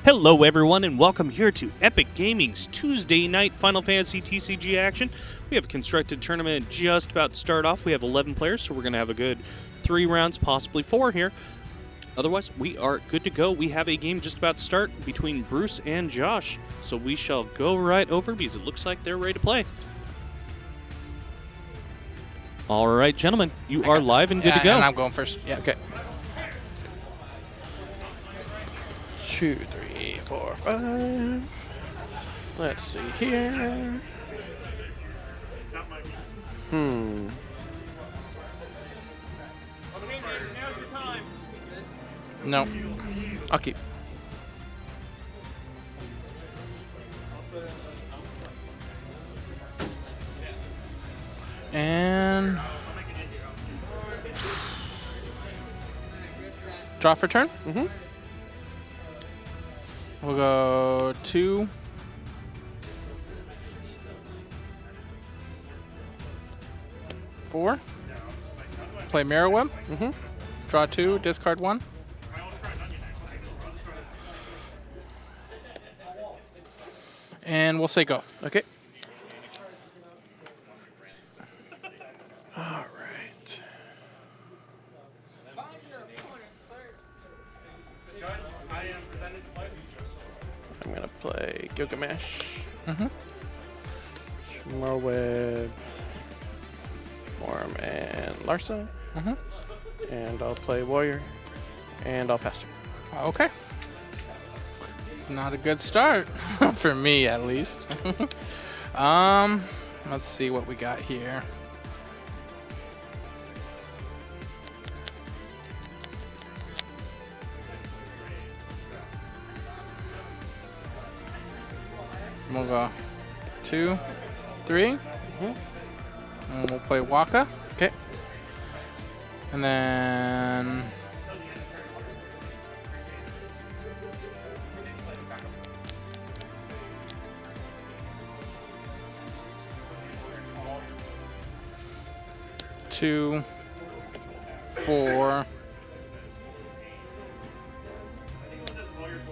Hello everyone and welcome here to Epic Gaming's Tuesday night Final Fantasy TCG action. We have a constructed tournament just about to start off. We have 11 players, so we're going to have a good 3 rounds, possibly 4 here. Otherwise, we are good to go. We have a game just about to start between Bruce and Josh, so we shall go right over because it looks like they're ready to play. All right, gentlemen, you are live and good to go. And I'm going first. Yeah. Okay. 2, 3, 4, 5. Let's see here. No. I'll keep. And draw for turn. Mm-hmm. We'll go 2. Four. Play Mirror Web. Mm-hmm. Draw 2, discard 1. And we'll say go. Okay. All right. I'm gonna play Gilgamesh. Mm-hmm. Morweb, Worm, and Larsa. Mm-hmm. And I'll play Warrior, and I'll pass turn. Okay. It's not a good start for me, at least. Let's see what we got here. We'll go 2, 3. Mm-hmm. And we'll play Waka. Okay. And then two, 4.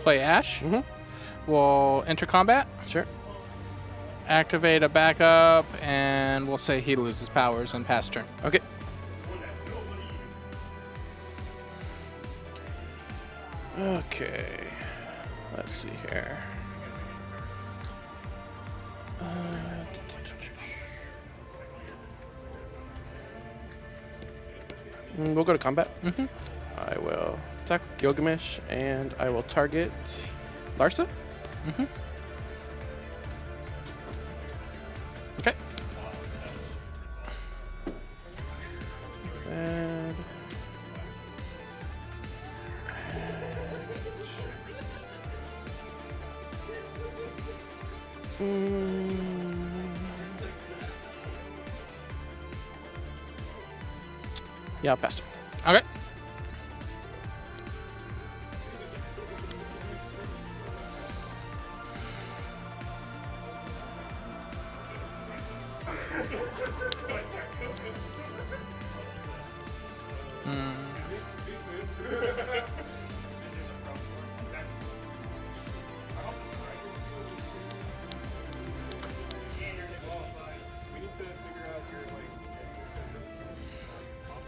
Play Ash. Mm-hmm. We'll enter combat. Sure. Activate a backup, and we'll say he loses powers and pass turn. Okay. Okay. Let's see here. We'll go to combat. Mm-hmm. I will attack Gilgamesh, and I will target Larsa. Mm-hmm. Okay. And yeah, I'll pass turn. Okay.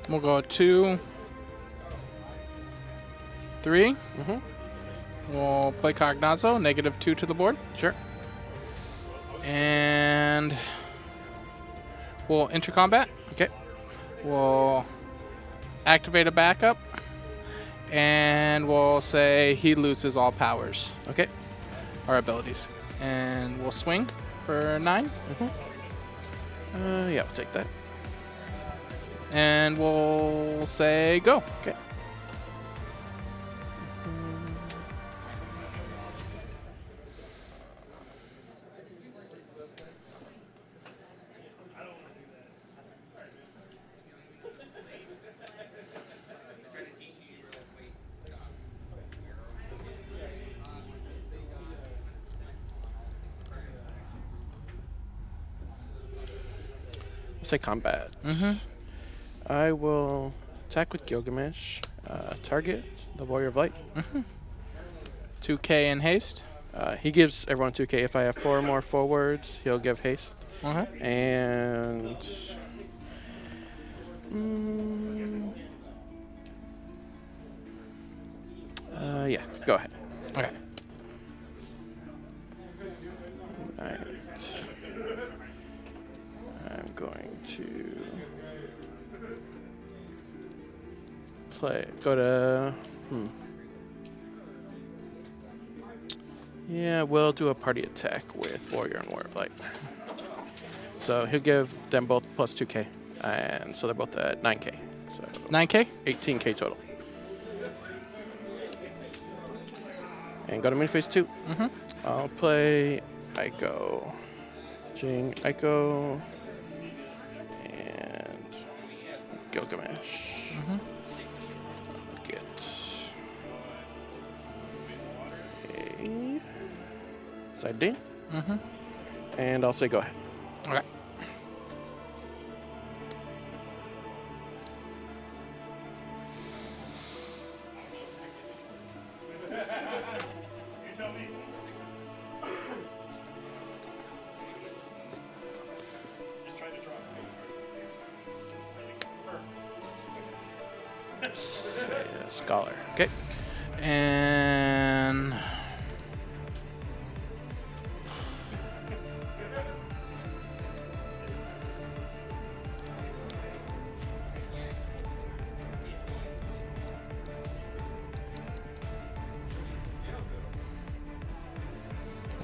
We'll go 2, 3. Mm-hmm. We'll play Cognazo, -2 to the board. Sure. And we'll enter combat. Okay. We'll activate a backup. And we'll say he loses all powers, Okay. or abilities. And we'll swing for 9. Mm-hmm. Yeah, I'll take that. And we'll say go. Okay. We'll say combat. Mm-hmm. I will attack with Gilgamesh. Target the Warrior of Light. 2K in haste. He gives everyone 2K. If I have 4 more forwards, he'll give haste. Okay. And yeah, go ahead. Okay. Alright. I'm going to go to, yeah, we'll do a party attack with Warrior and Warrior Blight. So he'll give them both plus 2K, and so they're both at 9K. So 9K? 18K total. And go to mini phase 2. I'll play Ico, Jing, Ico, and Gilgamesh. Get a side D. And I'll say go ahead. Okay. Scholar. Okay. And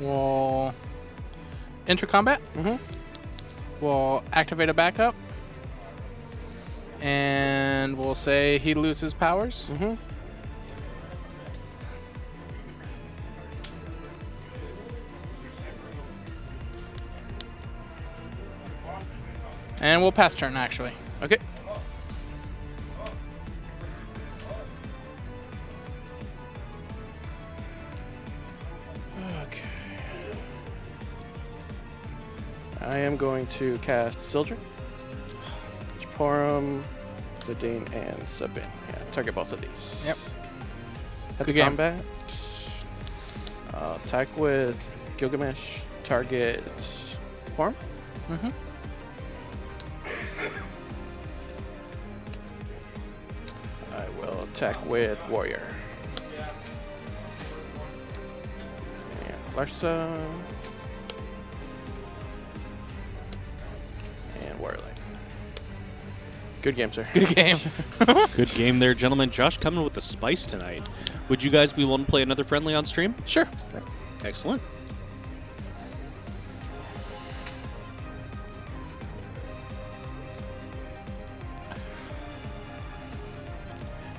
we'll enter combat. We'll activate a backup. And we'll say he loses powers. And we'll pass turn, actually. Okay. Okay. I am going to cast Sildren, Porum, Zadine, and Sabin. Yeah, target both of these. Yep. At Good the game. combat, attack with Gilgamesh, target Porum. I will attack with Warrior. And Larsa. And Warrior Light. Good game, sir. Good game. Good game there, gentlemen. Josh coming with the spice tonight. Would you guys be willing to play another friendly on stream? Sure. Excellent.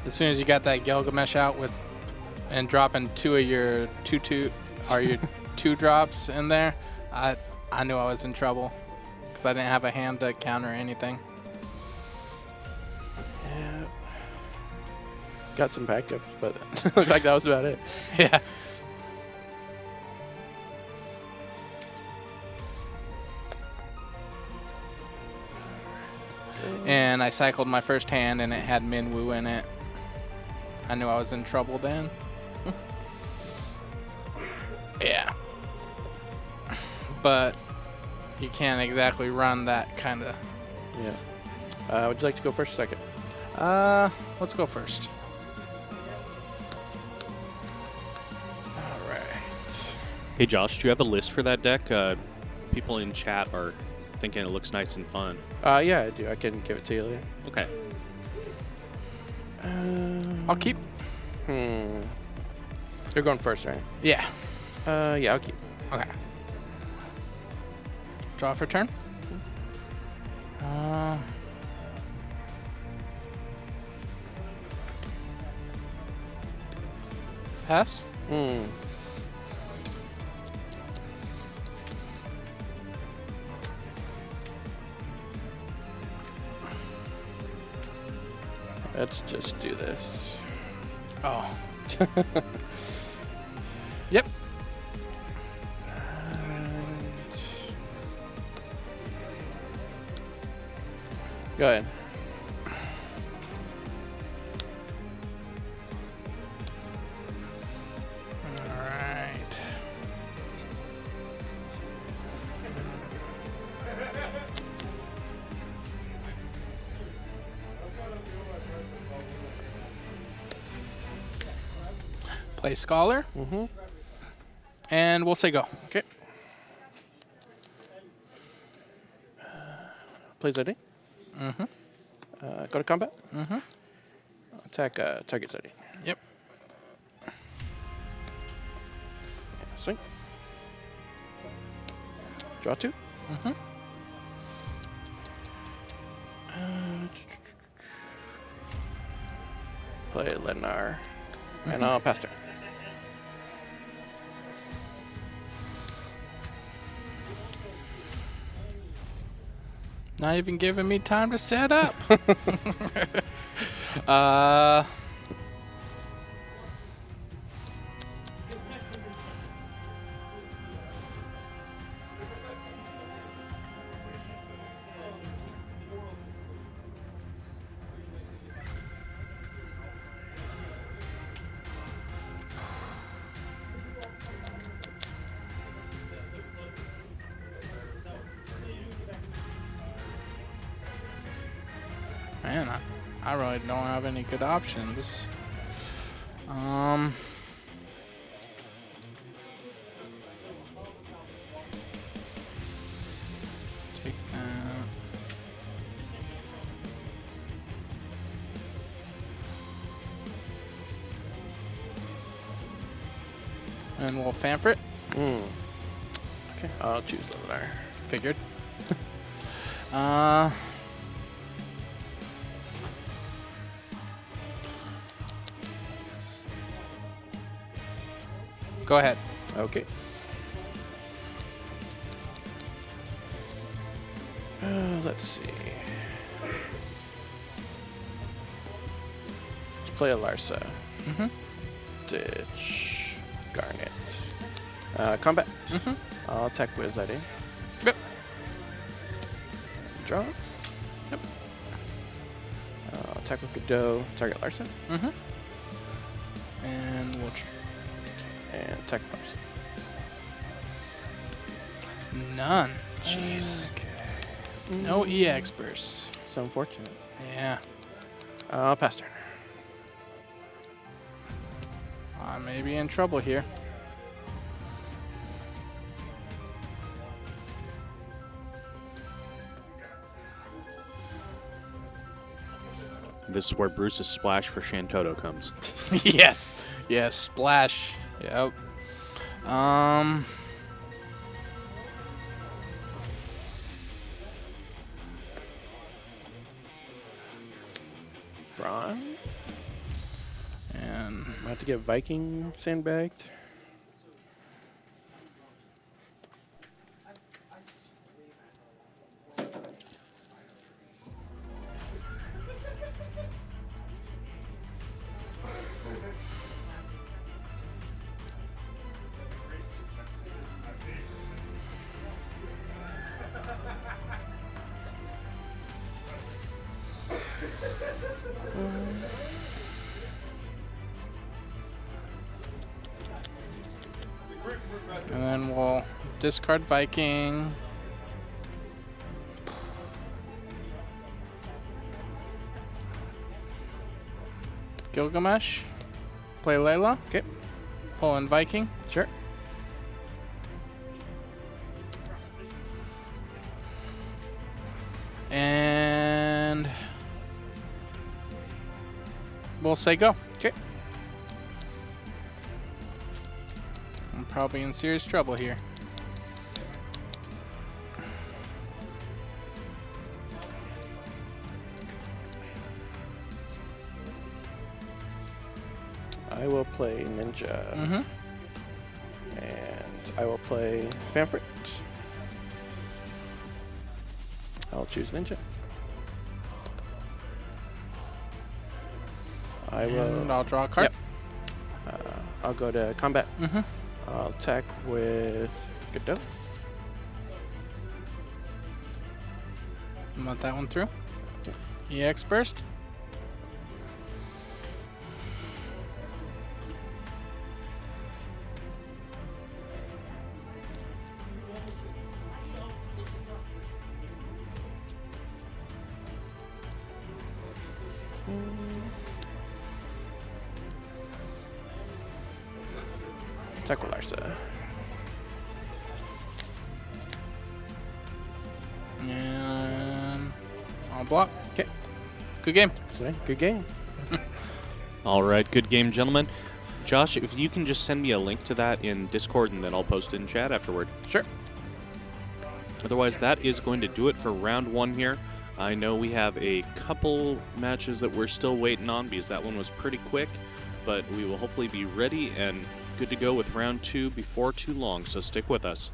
As soon as you got that Gilgamesh out with and dropping 2 of your your 2 drops in there, I knew I was in trouble because I didn't have a hand to counter anything. Yeah. Got some backups, but looked like that was about it. Yeah. And I cycled my first hand and it had Minwoo in it. I knew I was in trouble then. Yeah. But you can't exactly run that kind of. Yeah. Would you like to go first or second? Let's go first. All right. Hey, Josh, do you have a list for that deck? People in chat are thinking it looks nice and fun. Yeah, I do. I can give it to you later. Okay. I'll keep. You're going first, right? Yeah. Yeah, I'll keep. Okay. Draw for turn. Pass. Let's just do this. Oh. Yep. Go ahead. All Play Scholar. Mm-hmm. And we'll say go. Okay. Plays ID. Mm-hmm. Go to combat. Mm-hmm. Attack target ID. Yep. Swing. Draw 2. Mm-hmm. Play Lednar. And I'll pass turn. Not even giving me time to set up. uh, Man, I really don't have any good options. Take that. And we'll fanfrit. Okay, I'll choose Lednar. Figured. Go ahead. Okay. Let's see. Let's play a Larsa. Mm-hmm. Ditch. Garnet. Combat. Mm-hmm. I'll attack with ID. Yep. Draw. Yep. Attack with Godot. Target Larsa. Mm-hmm. And we'll And attack Larsa. none. Jeez. Okay. No EX bursts. So unfortunate. Yeah. Pass turn. I may be in trouble here. This is where Bruce's splash for Shantoto comes. Yes. Yes. Splash. Yep. Braun. And I have to get Viking sandbagged. and then we'll discard Viking. Gilgamesh. Play Layla. Okay. Pull in Viking. Sure. And we'll say go. Okay. I'm probably in serious trouble here. I will play Ninja. Mm-hmm. And I will play Fanfrit. I'll choose Ninja. I will. And I'll draw a card. Yep. I'll go to combat. Mm-hmm. I'll attack with Godot. Let that one through. EX burst. Attack with Larsa. And I'll block. Okay. Good game. Good game. All right, good game, gentlemen. Josh, if you can just send me a link to that in Discord, and then I'll post it in chat afterward. Sure. Otherwise, that is going to do it for round 1 here. I know we have a couple matches that we're still waiting on because that one was pretty quick, but we will hopefully be ready and good to go with round 2 before too long, so stick with us.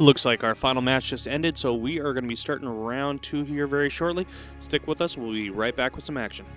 Looks like our final match just ended, so we are going to be starting round 2 here very shortly. Stick with us. We'll be right back with some action.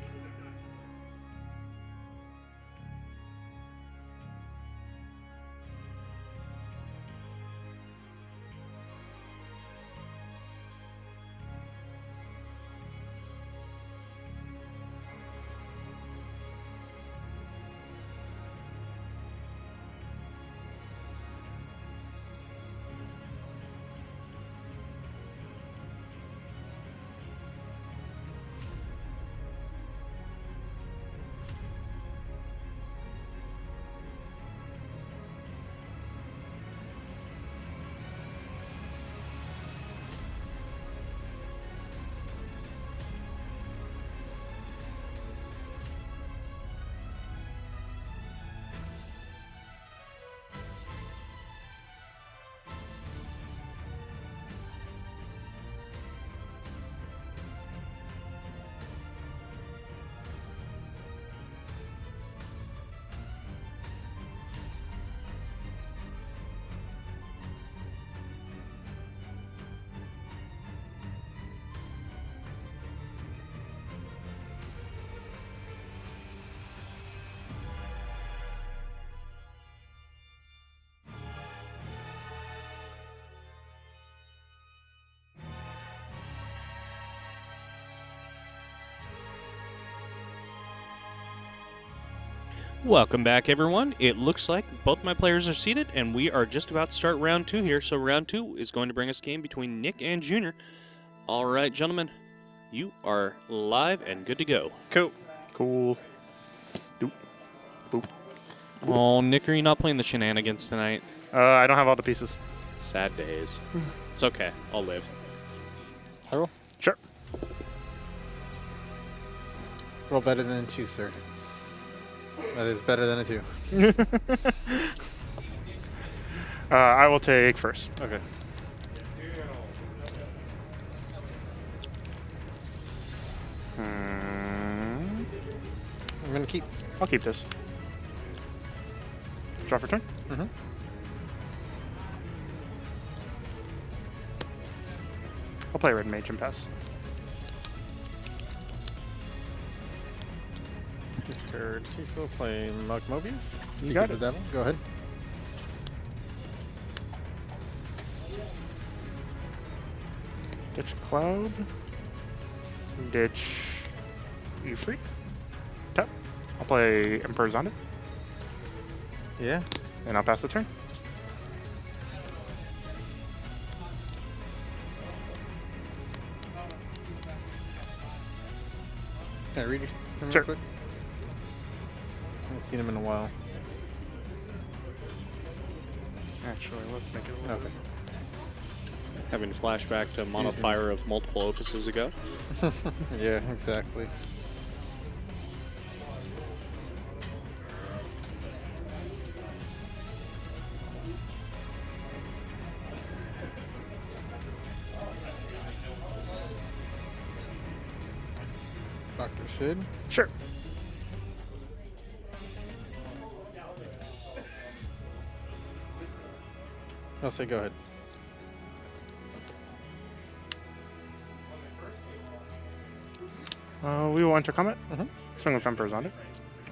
Welcome back, everyone. It looks like both my players are seated, and we are just about to start round 2 here. So round 2 is going to bring us a game between Nick and Junior. All right, gentlemen, you are live and good to go. Cool. Cool. Doop. Boop. Oh, Nick, are you not playing the shenanigans tonight? I don't have all the pieces. Sad days. It's okay. I'll live. I roll. Sure. Roll better than a 2, sir. That is better than a 2. I will take first. Okay. I'm gonna keep. I'll keep this. Draw for turn. Mm-hmm. I'll play red mage and pass. Discard Cecil, play Mug Mobius. You got the it. devil. Go ahead. Ditch Cloud. Ditch Efreet. Tap. I'll play Emperor's on it, Yeah. and I'll pass the turn. Can I read him Sure. real quick? I haven't seen him in a while. Actually, let's make it a little Okay. Having a flashback to Excuse Monofire of multiple opuses ago. Yeah, exactly. Dr. Sid. Sure. I'll say go ahead. We will enter combat. Mhm. Swing with Emperor's on it.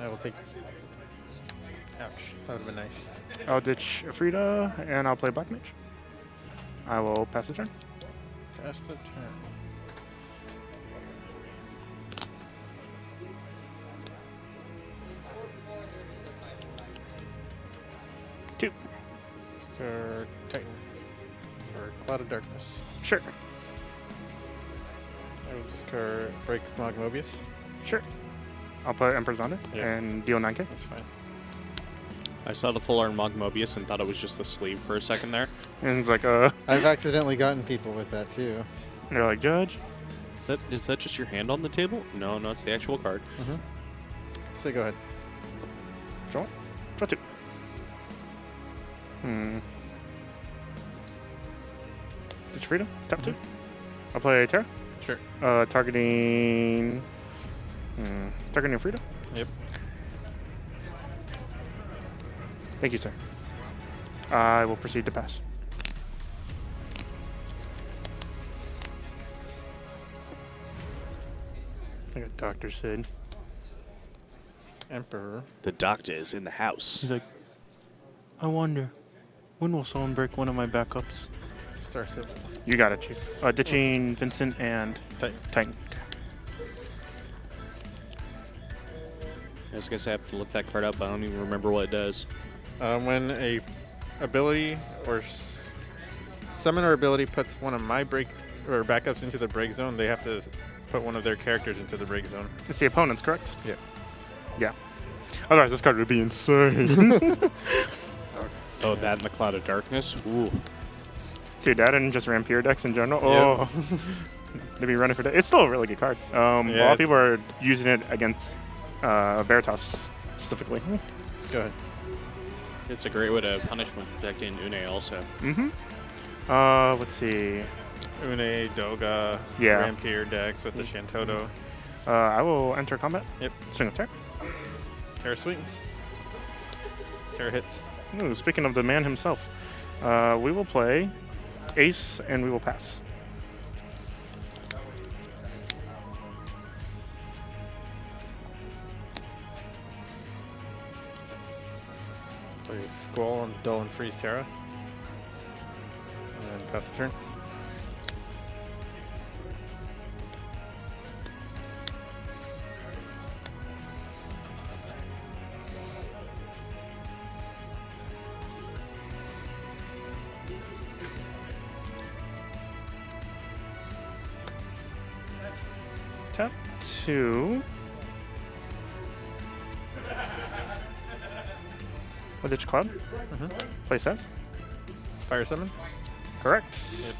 I will take. Ouch. That would have been nice. I'll ditch Frida, and I'll play Black Mage. I will pass the turn. Pass the turn. Two. Discard Titan for Cloud of Darkness. Sure. I will discard Break Mog Mobius. Sure. I'll play Emperor's on it Yeah. and deal 9k. That's fine. I saw the full art Mog Mobius and thought it was just the sleeve for a second there. And it's like, I've accidentally gotten people with that too. they're like, Judge. Is that just your hand on the table? No, it's the actual card. Mm-hmm. So go ahead. Draw one. Draw two. Ditch Frida. Tap two. I'll play Terra. Sure. Targeting. Targeting Frida. Yep. Thank you, sir. I will proceed to pass. got Dr. Sid. Emperor. The doctor is in the house. He's like, I wonder, when will someone break one of my backups? Star Sid. You got it, Chief. Ditching Vincent and Titan. I was gonna say I have to look that card up. I don't even remember what it does. When a ability or summon or ability puts one of my break or backups into the break zone, they have to put one of their characters into the break zone. It's the opponent's, correct? Yeah. Yeah. Otherwise, this card would be insane. Oh, that and the Cloud of Darkness? Ooh. Dude, that and just Rampire decks in general. Oh. They'd be running for that. It's still a really good card. A lot of people are using it against Veritas specifically. Go ahead. It's a great way to punish when protecting Une also. Mm-hmm. Let's see. Une, Doga, Yeah. Rampire decks with the Shantoto. I will enter combat. Yep. Swing attack. Terra swings. Terra hits. Ooh, speaking of the man himself, we will play Ace and we will pass. Play Squall and Dull and Freeze Terra. And then pass the turn. Tap 2. Ditch Cloud. Play says. Fire summon. Correct. Yep.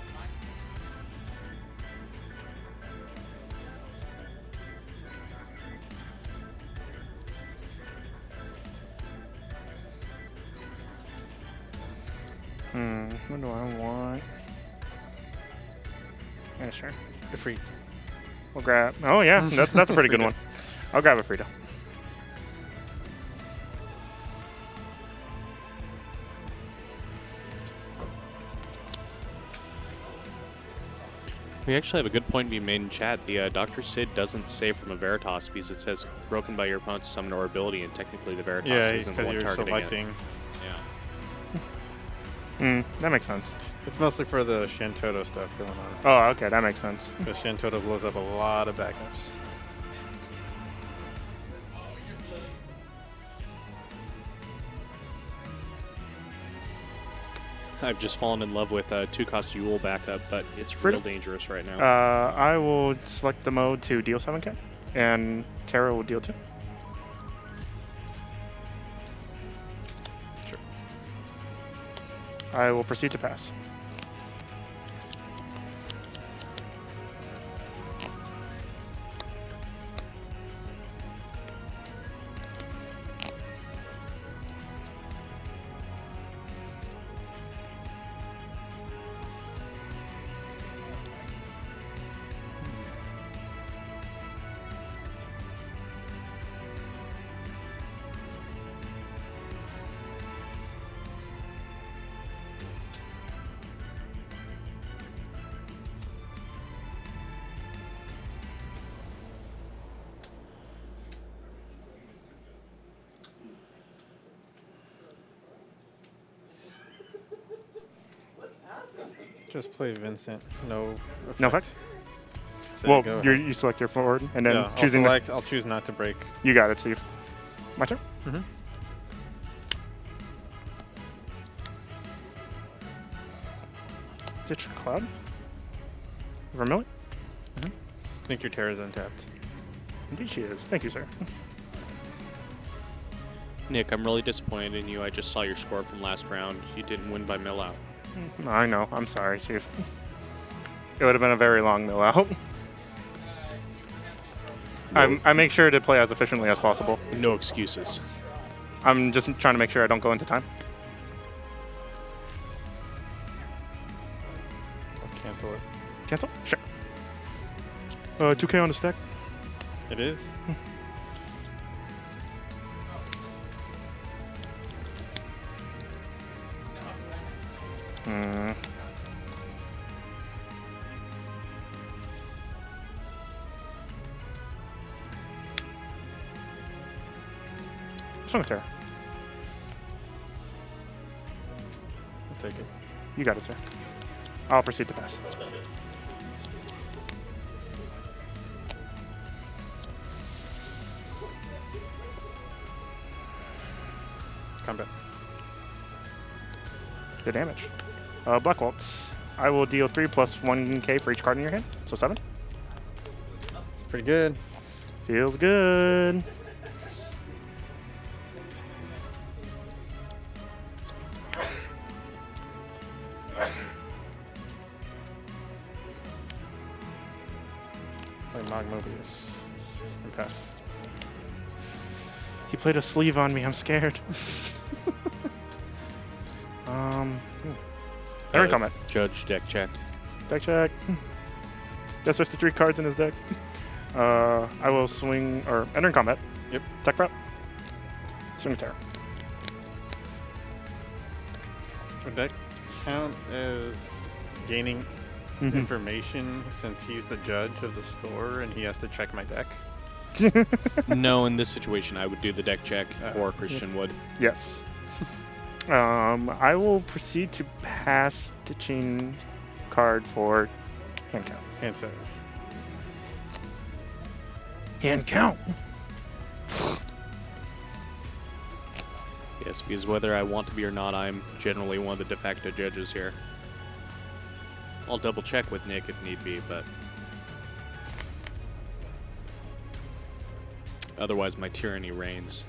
What do I want? Yeah, sure. The free. We'll grab. Oh yeah, that's a pretty good one. I'll grab a Frida. We actually have a good point being made in chat. The Dr. Sid doesn't save from a Veritas because it says broken by your opponent's summon or ability, and technically the Veritas Yeah, isn't the because one you're targeting selecting. it. Yeah. That makes sense. It's mostly for the Shantoto stuff going on. Oh, okay, that makes sense. Because Shantoto blows up a lot of backups. I've just fallen in love with 2-cost Yule backup, but it's Frida? real dangerous right now. I will select the mode to deal 7k, and Terra will deal 2. Sure. I will proceed to pass. Just play Vincent. No effect. No effect? So Well, go you ahead. select your forward, and then Yeah, choosing. I'll choose not to break. You got it, Steve. My turn. Ditch Cloud. Vermilion. I think your Terra's untapped. Indeed she is. Thank you, sir. Nick, I'm really disappointed in you. I just saw your score from last round. You didn't win by mill out. I know. I'm sorry, Chief. It would have been a very long mill out. I make sure to play as efficiently as possible. No excuses. I'm just trying to make sure I don't go into time. I'll cancel it. Cancel? Sure. 2k on the stack. It is. Swing with Terra. I'll take it. You got it, sir. I'll proceed to pass. Combat. Good damage. Black Waltz. I will deal 3 plus 1k for each card in your hand, so 7. It's pretty good. Feels good. Play Mogmobius and pass. He played a sleeve on me. I'm scared. Enter combat. Judge deck check. Deck check. That's 53 cards in his deck. I will swing, or enter in combat. Yep. Tech prep. Swing Terra. Would that count as gaining information since he's the judge of the store and he has to check my deck? No, in this situation, I would do the deck check, or Christian would. Yes. I will proceed to pass stitching card for hand count. And says. Hand count. Yes, because whether I want to be or not, I'm generally one of the de facto judges here. I'll double check with Nick if need be, but otherwise my tyranny reigns.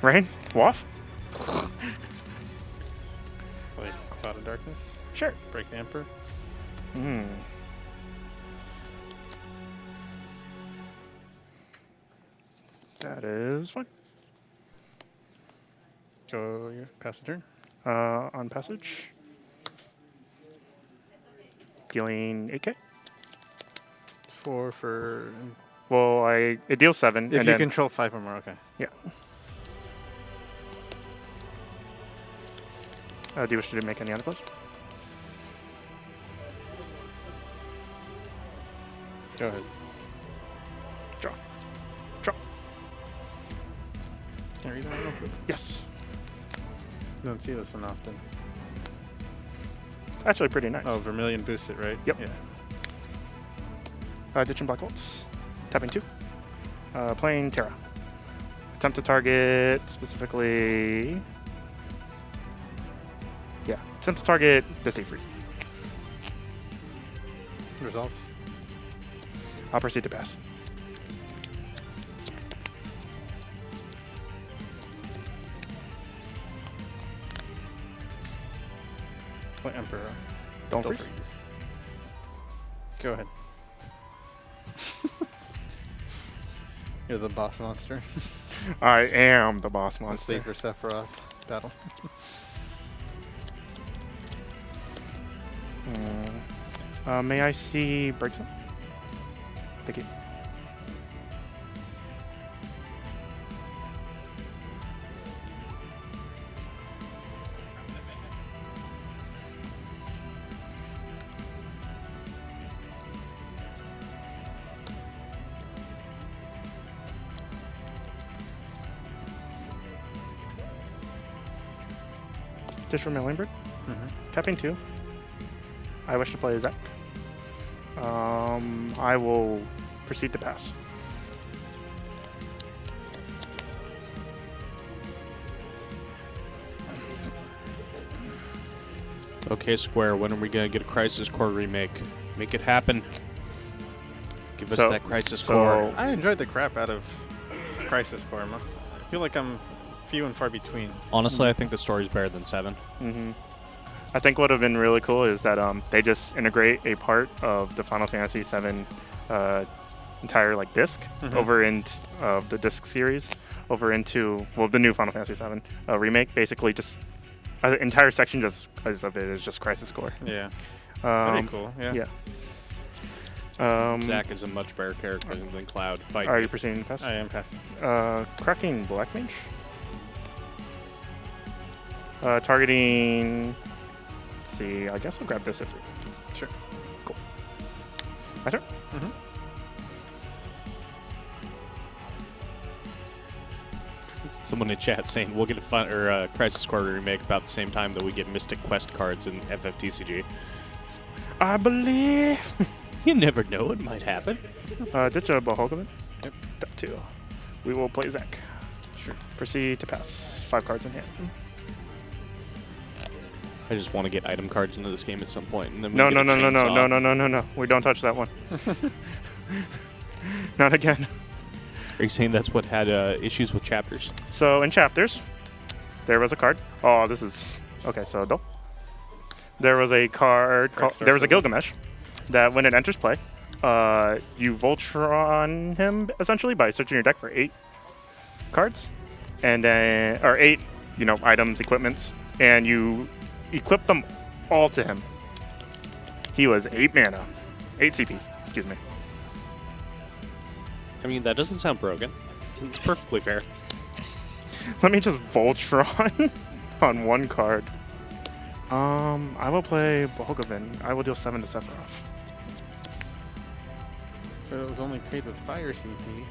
Rain? Waff? Play Cloud of Darkness. Sure. Break the Emperor. That is fine. Go, pass the turn. On passage. Dealing 8k. 4 for. Well, it deals 7. If and you then, control 5 or more, okay. Yeah. Do you wish to make any other plays? Go ahead. Draw. Draw. Can I read that real quick? Yes. Don't see this one often. It's actually pretty nice. Oh, Vermilion boosts it, right? Yep. Yeah. Ditching Black Bolts. Tapping 2. Playing Terra. Attempt to target specifically. Yeah. Attempt to target this Ifrit. Resolves. I'll proceed to pass. Play Emperor. Don't Still freeze. Go ahead. You're the boss monster. I am the boss The monster. Safer Sephiroth battle. May I see Breakzone? Thank you. Just from my Lamberg. Tapping 2. I wish to play Zach. I will proceed to pass. Okay, Square, when are we going to get a Crisis Core remake? Make it happen. Give us that Crisis Core. I enjoyed the crap out of Crisis Core. I feel like I'm few and far between. Honestly, I think the story's better than 7. I think what would have been really cool is that they just integrate a part of the Final Fantasy VII entire disc over into the disc series over into the new Final Fantasy VII remake. Basically, just an entire section just because of it is just Crisis Core. Yeah. Pretty cool. Yeah. Zack is a much better character than Cloud. Fight Are me. you proceeding to pass? I am passing. Cracking Black Mage. Targeting. Let's see. I guess I'll grab this if. Sure. Cool. My turn. Someone in chat saying we'll get a Crisis Core remake about the same time that we get Mystic Quest cards in FFTCG. I believe. You never know, it might happen. Ditch a Bohogavan. Yep. That too. We will play Zach. Sure. Proceed to pass. 5 cards in hand. I just want to get item cards into this game at some point, and then we No, get no, a no, no, no, chainsaw. no, no, no, no, no. We don't touch that one. Not again. Are you saying that's what had issues with chapters? So in chapters, there was a card. Oh, this is okay. So no. There was a card. There was a Gilgamesh that when it enters play, you Voltron him essentially by searching your deck for 8 cards, and then or 8, items, equipments, and you equip them all to him. He was 8 mana, 8 CPs. Excuse me. I mean, that doesn't sound broken. It's perfectly fair. Let me just Voltron on 1 card. I will play Bohogavan. I will deal 7 to Sephiroth. But it was only paid with fire CP.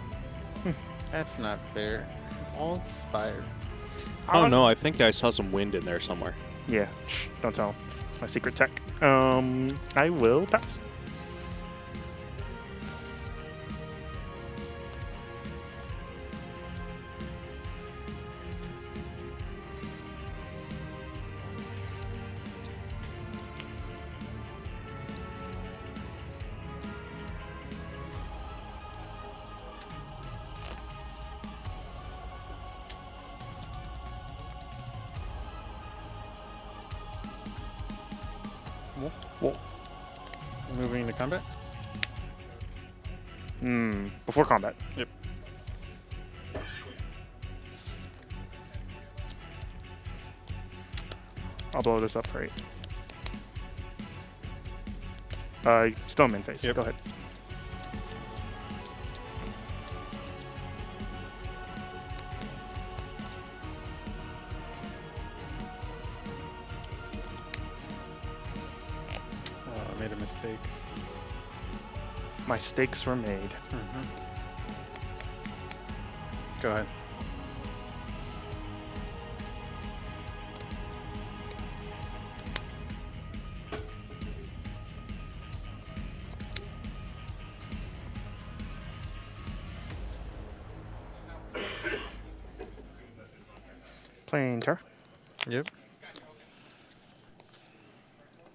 That's not fair. It's all fire. Oh no, I think I saw some wind in there somewhere. Yeah, shh, don't tell him. It's my secret tech. I will pass. Whoa. Moving to combat? Before combat. Yep. I'll blow this up for 8. Still main phase. Yep. Go ahead. I made a mistake. My stakes were made. Go ahead. Playing Terra. Yep.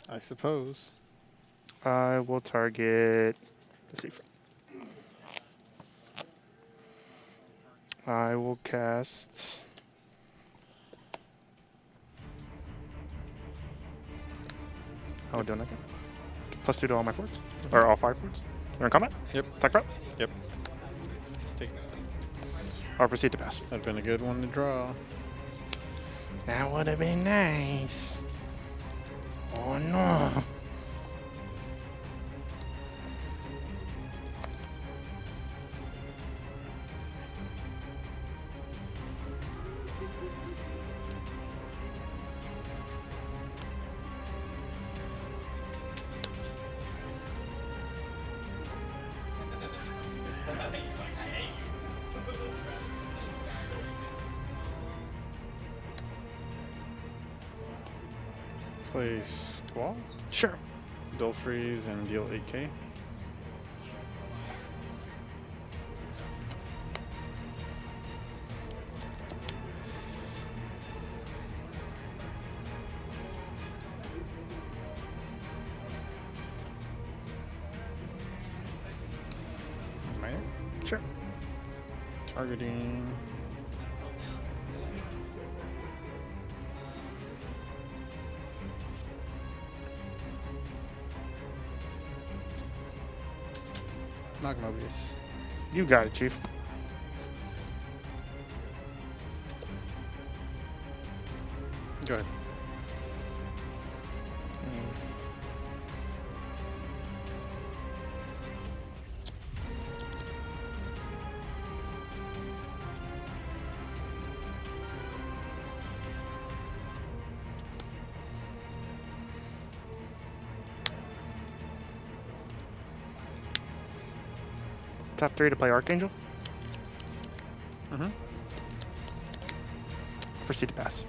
I suppose. I will target. Let's see. I will cast. How are we doing again? +2 to all my forts? Or all 5 forts? You're in combat? Yep. Attack prep? Yep. Take. I'll proceed to pass. That'd been a good one to draw. That would have been nice. Oh no. Play Squall, Sure. Dull Freeze, and deal 8k. Minor. Sure. Targeting. Knock Mobius. You got it, Chief. Go ahead. Top 3 to play Archangel. Proceed to pass.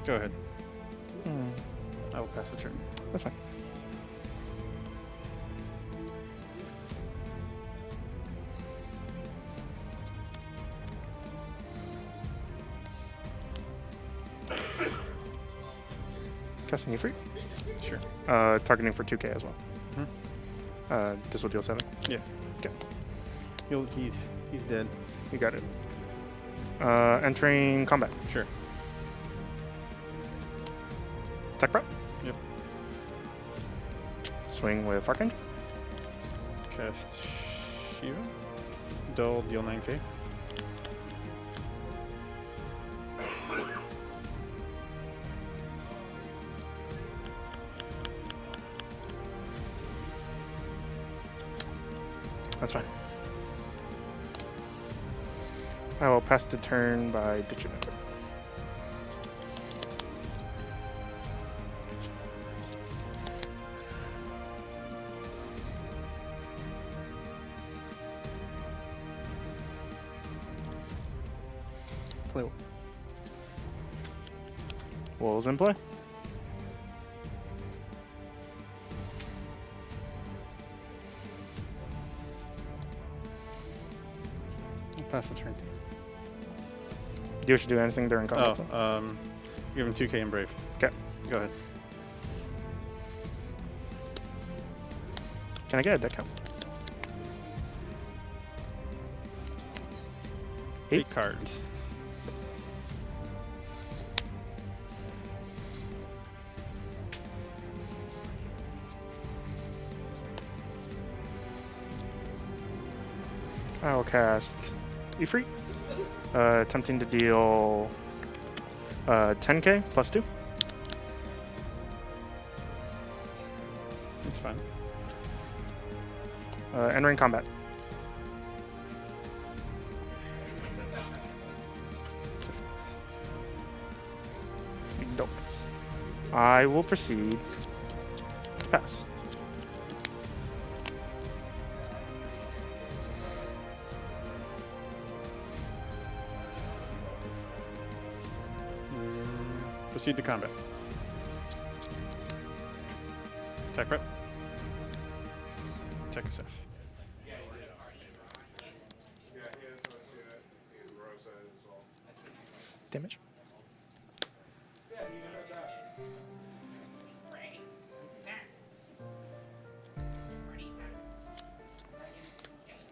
Go ahead. I will pass the turn. That's fine. Casting you free. Sure. Targeting for 2k as well. This will deal 7. Yeah. Okay. He's dead. You got it. Entering combat. Sure. Attack prep. Yep. Swing with Archangel. Cast Shiva. Dull, deal 9k. That's fine. I will pass the turn by ditching it. Play. Wolves in play. Pass the turn. Do you should do anything during combat? Give him 2k and brave. Okay. Go ahead. Can I get a deck count? 8 cards. I will cast Ifrit, attempting to deal 10k plus 2. It's fine. Entering combat. Dope. I will proceed to pass. Proceed to combat. Attack rep. Attack SF. Damage.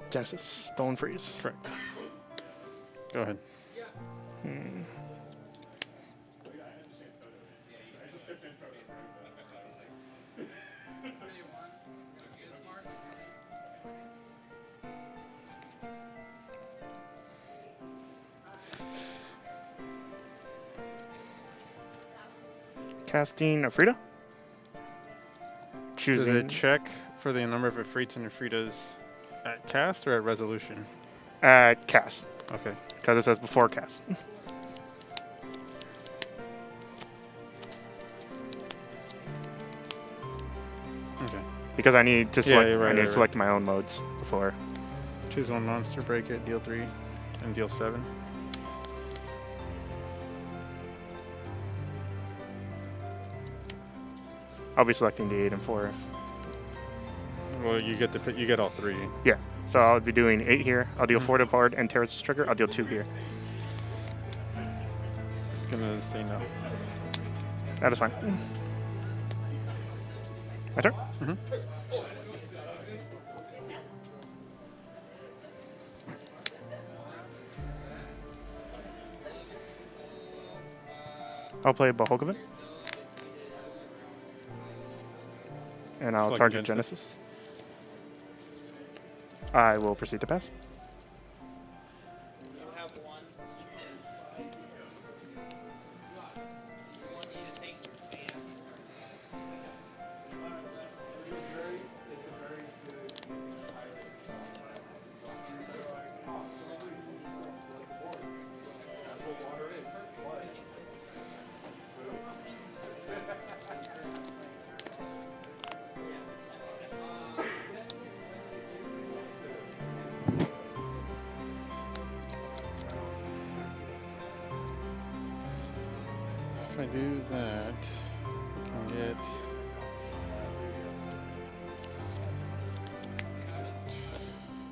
Genesis, Stone Freeze. Correct. Go ahead. Casting Afrita. Does Choosing it check for the number of Afrits and Afritas at cast or at resolution? at cast, Okay. because it says before cast. Okay. Because I need to Yeah, select, you're right, I need to right, select my own modes before. Choose one monster, break it, deal 3, and deal 7. I'll be selecting the 8 and 4. Well, you get to pick, you get all 3. Yeah, so I'll be doing 8 here. I'll deal 4 to Bard and Terrace's trigger. I'll deal 2 here. Gonna say no. That is fine. My turn. I'll play Bahogovan. And I'll Select target Genesis. Genesis. I will proceed to pass. If I do that, I can get.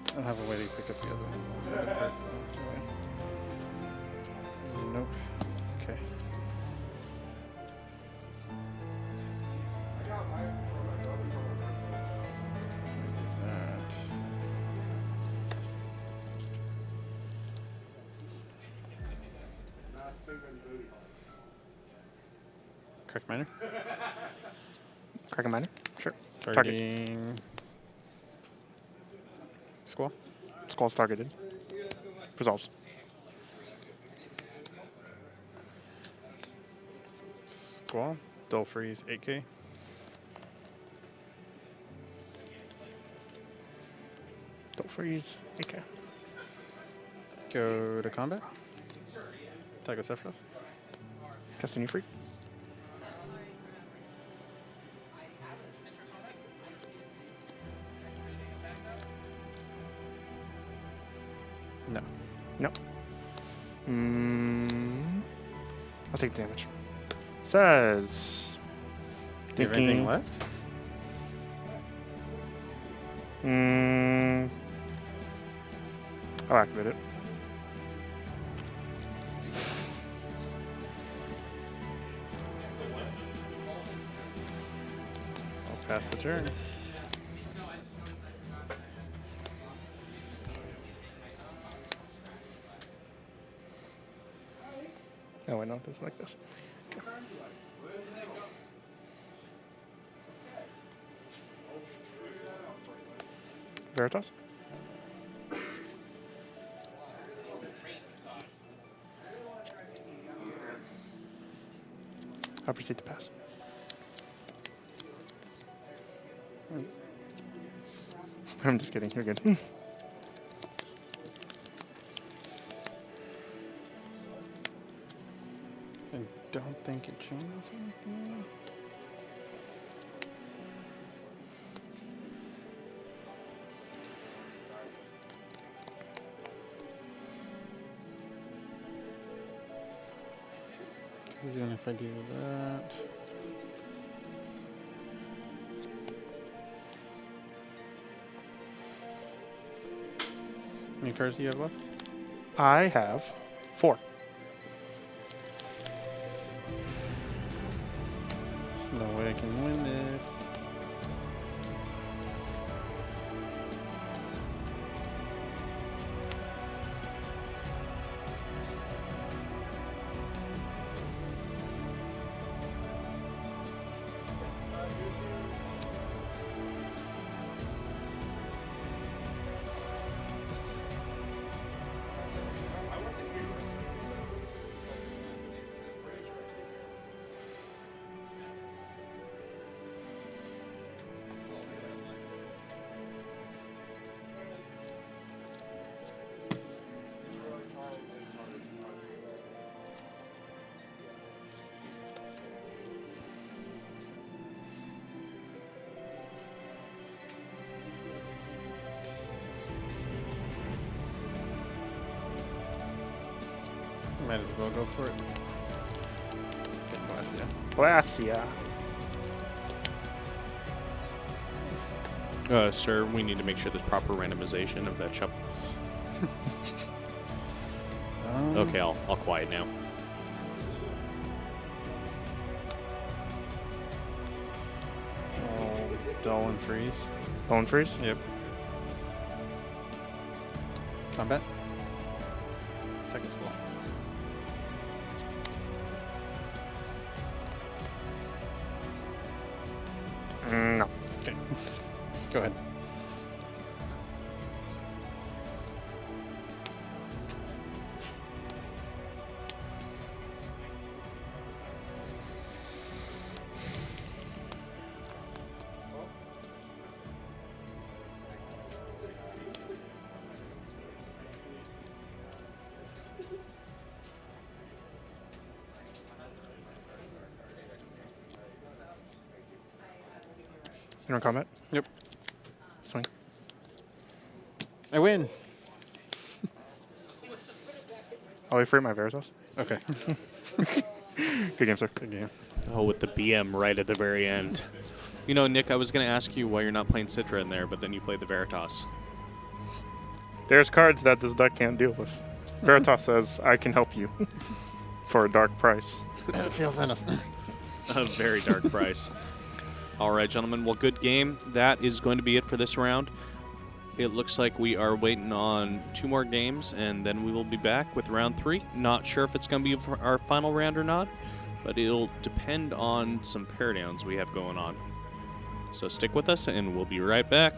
I don't have a way to pick up the other one. The other part, nope. Okay. That. Correct minor. Crack a miner? Sure. Targeting. Squall. Squall's targeted. Resolves. Squall. Dull freeze 8K. Don't freeze. Okay. Go to combat. Attack with Sephiroth. Cast a new freak. No. No. I'll take the damage. Says. Do you have anything left? I'll activate it. I'll pass the turn. Oh, wait, no, it's like this. Okay. Veritas? I'll proceed to pass. I'm just kidding. You're good. I don't think it changes anything. This is even if I do that. How many cards do you have left? I have 4. There's no way I can win this. Might as well go for it. Get Glacia. Glacia. Sir, we need to make sure there's proper randomization of that shuffle. Okay, I'll quiet now. Dull and freeze. Bone freeze? Yep. Combat. Attack the Squall. Go ahead. Enter combat. Yep. Swing. I win. I'll wait for my Veritas. Okay. Good game, sir. Good game. Oh, with the BM right at the very end. You know, Nick, I was going to ask you why you're not playing Citra in there, but then you played the Veritas. There's cards that this deck can't deal with. Veritas says, I can help you for a dark price. It feels innocent. A very dark price. All right, gentlemen. Well, good game. That is going to be it for this round. It looks like we are waiting on 2 more games, and then we will be back with round 3. Not sure if it's going to be our final round or not, but it'll depend on some pair downs we have going on. So stick with us, and we'll be right back.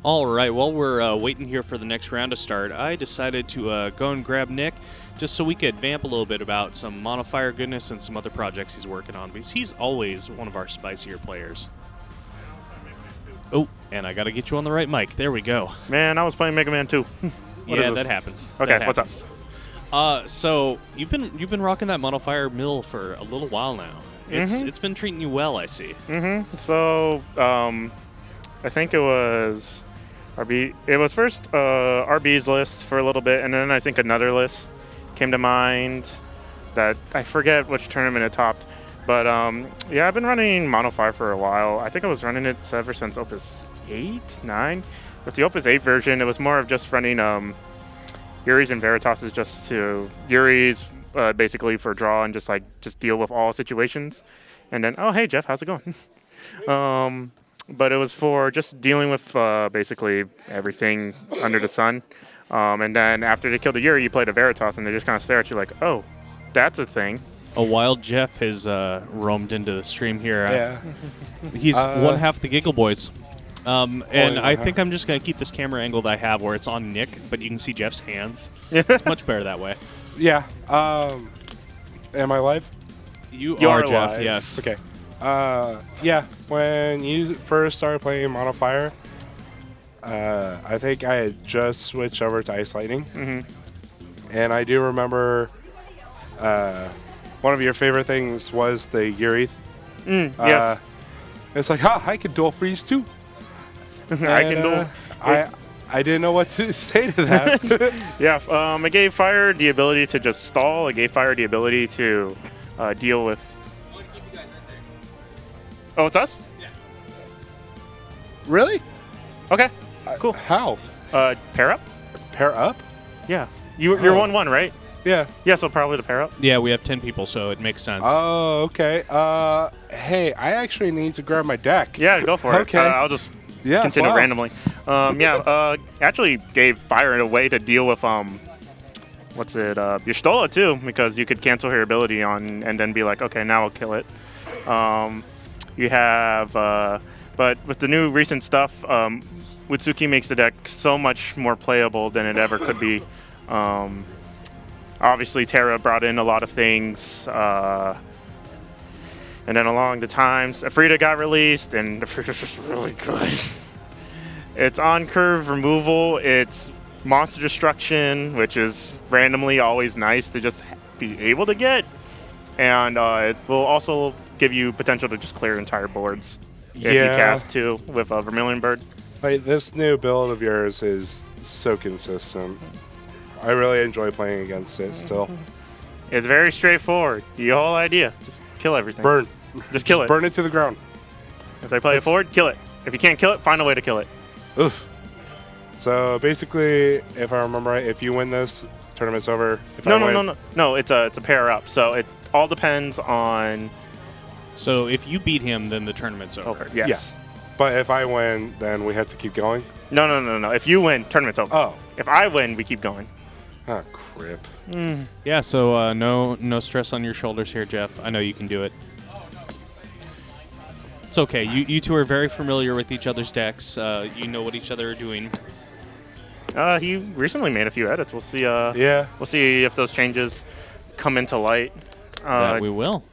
All right, while we're waiting here for the next round to start, I decided to go and grab Nick just so we could vamp a little bit about some Monofire goodness and some other projects he's working on, because he's always one of our spicier players. Oh, and I got to get you on the right mic. There we go. Man, I was playing Mega Man 2. Yeah, that happens. Okay, That what's happens. So you've been rocking that Monofire mill for a little while now. It's been treating you well, I see. So, I think it was RB. It was first RB's list for a little bit, and then I think another list came to mind that I forget which tournament it topped. But yeah, I've been running Monofire for a while. I think I was running it ever since Opus 8, 9. With the Opus 8 version, it was more of just running Yuri's and Veritas's just to Yuri's basically for draw and just deal with all situations. And then, oh hey Jeff, how's it going? But it was for just dealing with basically everything under the sun. And then after they killed a Yuri, you played a Veritas, and they just kind of stare at you like, oh, that's a thing. A wild Jeff has roamed into the stream here. Yeah. He's one half the Giggle Boys. And I yeah. think I'm just going to keep this camera angle that I have where it's on Nick, but you can see Jeff's hands. It's much better that way. Yeah. Am I live? You You're are, Jeff, live. yes. Okay. Yeah. When you first started playing Monofire, I think I had just switched over to Ice Lightning. And I do remember one of your favorite things was the Yuri. Yes. It's like, ha, I can dual freeze too. I can do. I didn't know what to say to that. Yeah, it gave Fire the ability to just stall. It gave Fire the ability to deal with. Oh, it's us? Really? Okay, cool. How? Pair up? Pair up? Yeah. You're 1-1, right? Yeah. Yeah, so probably the pair up. Yeah, we have 10 people, so it makes sense. Oh, okay. Hey, I actually need to grab my deck. Yeah, go for it. Okay. I'll just continue randomly. Actually gave Fire a way to deal with your Stola too, because you could cancel her ability on and then be like, okay, now I'll kill it. You have, but with the new recent stuff, Wutsuki makes the deck so much more playable than it ever could be. Obviously, Terra brought in a lot of things. And then along the times, Afrida got released, and Afrida's just really good. It's on-curve removal. It's monster destruction, which is randomly always nice to just be able to get. And it will also give you potential to just clear entire boards if you cast too with a Vermilion Bird. Like, this new build of yours is so consistent. I really enjoy playing against it still. It's very straightforward. The whole idea, just kill everything. Burn. Just kill it. Burn it to the ground. If they play it forward, kill it. If you can't kill it, find a way to kill it. Oof. So basically, if I remember right, if you win this, tournament's over. If I win, No. It's a pair up. So it all depends on. So if you beat him, then the tournament's over. Yes. But if I win, then we have to keep going. No. If you win, tournament's over. Oh. If I win, we keep going. Ah, crap. Yeah, so no stress on your shoulders here, Jeff. I know you can do it. It's okay. You two are very familiar with each other's decks. You know what each other are doing. He recently made a few edits. We'll see. Yeah. We'll see if those changes come into light. That we will.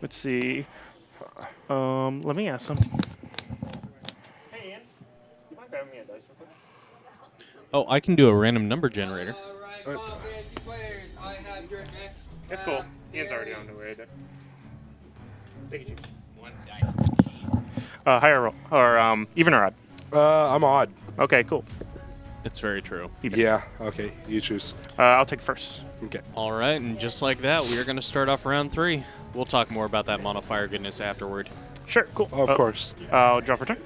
Let's see. Let me ask something. Hey, Ian. You mind grabbing me a dice real quick? Oh, I can do a random number generator. It's cool. Ian's already on the way there. Thank you. One dice. Higher roll or even or odd. I'm odd. Okay, cool. It's very true. Yeah. Okay. You choose. I'll take first. Okay. All right, and just like that, we are going to start off round 3. We'll talk more about that Monofire goodness afterward. Sure, cool. Of course. I'll draw for turn.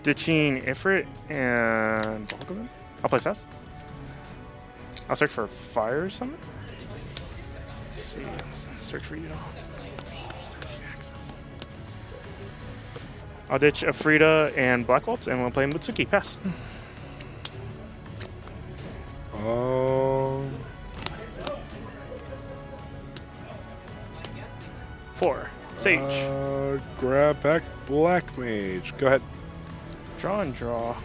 Ditching Ifrit and Balgamon. I'll play Sass. I'll search for Fire or something. Let's see. Let's search for you. I'll ditch Afrida and Black Waltz, and we'll play Mutsuki. Pass. 4. Sage. Grab back Black Mage. Go ahead. Draw and draw.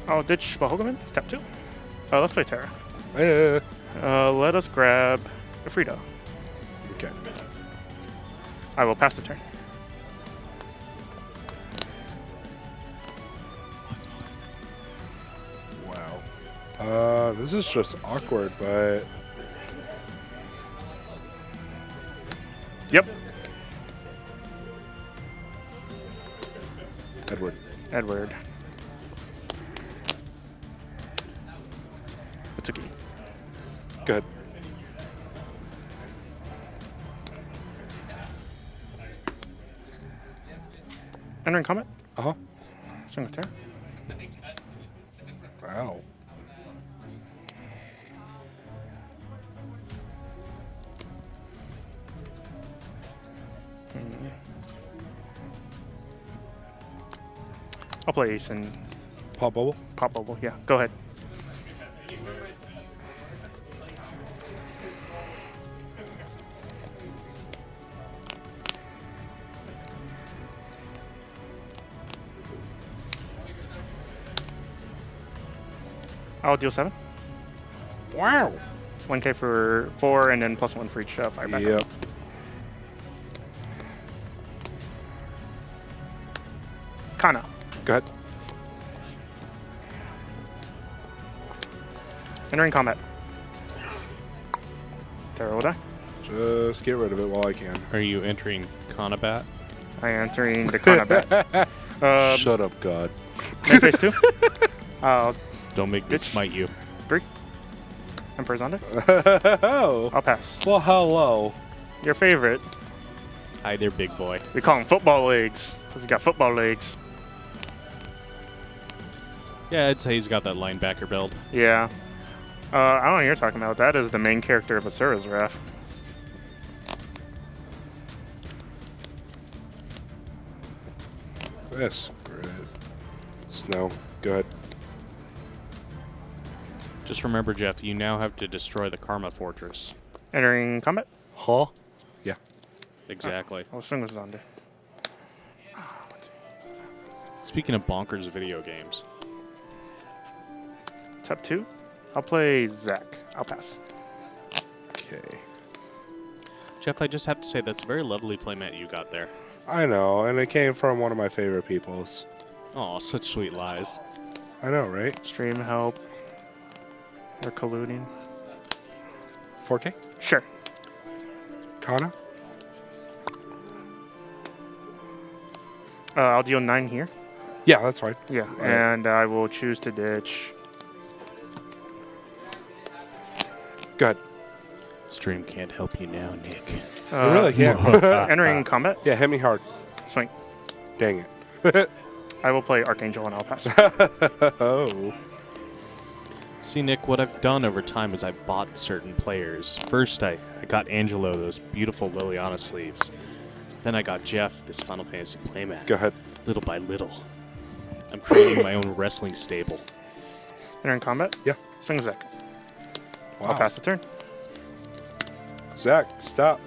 I'll ditch Bahogaman. Tap 2. Let's play Terra. Let us grab Frida. Okay. I will pass the turn. Wow. This is just awkward, but Yep. Edward. Atsuki. go ahead. Entering combat. Uh-huh. Swing with Terra. Wow. I'll play Ace and Pop bubble. Pop Bubble. Yeah, go ahead. I'll deal 7. Wow. 1k for 4, and then +1 for each fire backup. Yep. Kana. Go ahead. Entering combat. Terra will die. Just get rid of it while I can. Are you entering Conabat? I am entering the combat. Shut up, God. Main phase 2. I'll Don't make me Ditch. smite you. 3. Emperor's on deck. Oh. I'll pass. Well, hello. Your favorite. Hi there, big boy. We call him football legs because he got football legs. Yeah, I'd say he's got that linebacker build. Yeah. I don't know what you're talking about. That is the main character of Asura's Wrath. Yes. Great. Snow. Go ahead. Just remember, Jeff, you now have to destroy the Karma Fortress. Entering combat. Huh? Yeah. Exactly. I'll swing with Zonda. Speaking of bonkers video games, Tap 2. I'll play Zach. I'll pass. Okay. Jeff, I just have to say that's a very lovely playmat you got there. I know, and it came from one of my favorite peoples. Oh, such sweet lies. I know, right? Stream help. They're colluding. 4K? Sure. Kana? I'll deal 9 here. Yeah, that's fine. Yeah. Right. And I will choose to ditch. Go ahead. Stream can't help you now, Nick. I really can't. Entering combat. Yeah, hit me hard. Swing. Dang it. I will play Archangel and I'll pass. Oh. See, Nick, what I've done over time is I bought certain players. First, I got Angelo those beautiful Liliana sleeves. Then I got Jeff this Final Fantasy playmat. Go ahead. Little by little. I'm creating my own wrestling stable. Entering combat. Yeah. Swing Zach. Wow. I'll pass the turn. Zach, stop.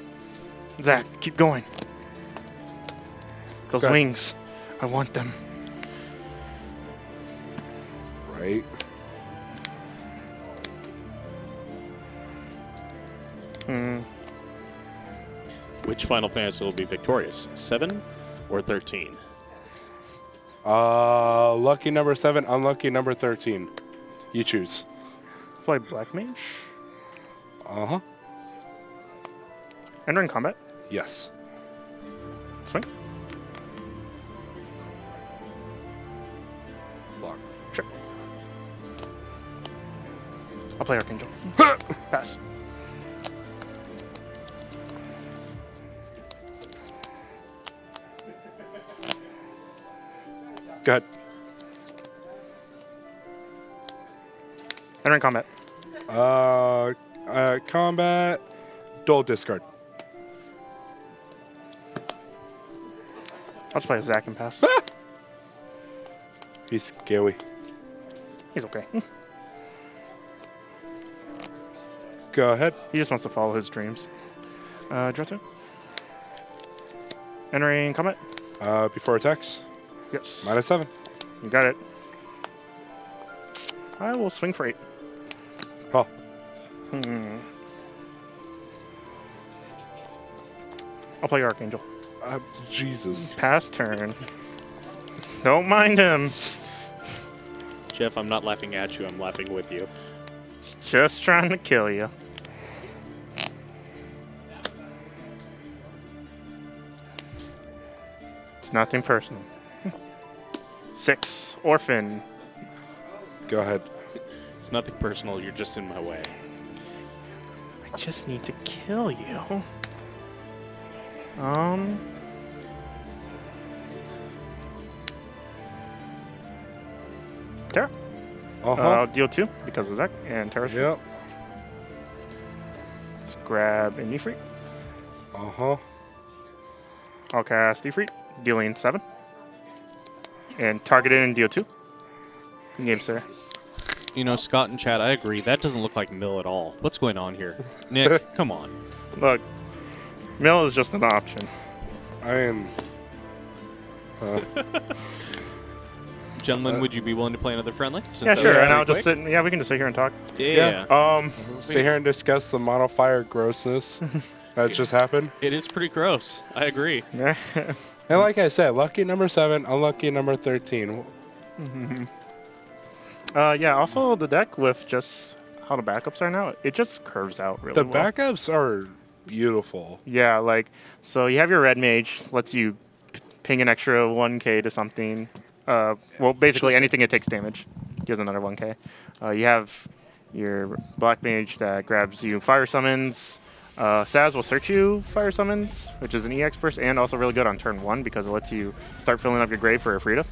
Zach, keep going. Those Okay. wings. I want them. Right. Which Final Fantasy will be victorious? 7 or 13? Lucky number 7, unlucky number 13. You choose. Play Black Mage. Uh-huh. Entering combat. Yes. Swing. Block. Sure. I'll play Archangel. Pass. Go ahead. Entering combat. Combat. Dual discard. I'll just play a Zach and pass. He's scary. He's okay. Go ahead. He just wants to follow his dreams. Draw 2. Entering combat. Before attacks, Yes. -7. You got it. I will swing for 8. Oh, I'll play Archangel. Jesus. Pass turn. Don't mind him. Jeff, I'm not laughing at you. I'm laughing with you. He's just trying to kill you. It's nothing personal. 6. Orphan. Go ahead. It's nothing personal. You're just in my way. I just need to kill you. Terra. I'll deal 2 because of Zach and Terra's. Yep. Let's grab a Nefreet. Uh-huh. I'll cast Nefreet, dealing 7. And target it and deal 2. Good game, sir. You know, Scott and Chad, I agree. That doesn't look like Mill at all. What's going on here? Nick, come on. Look, Mill is just an option. I am. Gentlemen, would you be willing to play another friendly? Yeah, Since sure. Yeah, And I'll quick. just sit. Yeah, we can just sit here and talk. Yeah. Stay here and discuss the mono fire grossness that just happened. It is pretty gross. I agree. And like I said, lucky number 7, unlucky number 13. Yeah. Also, the deck with just how the backups are now, it just curves out really The well. backups are beautiful. Yeah, like so you have your red mage lets you ping an extra 1k to something. Well, basically anything that takes damage gives another 1k. You have your black mage that grabs you fire summons. Saz will search you fire summons, which is an EX burst, and also really good on turn 1 because it lets you start filling up your grave for a Frida.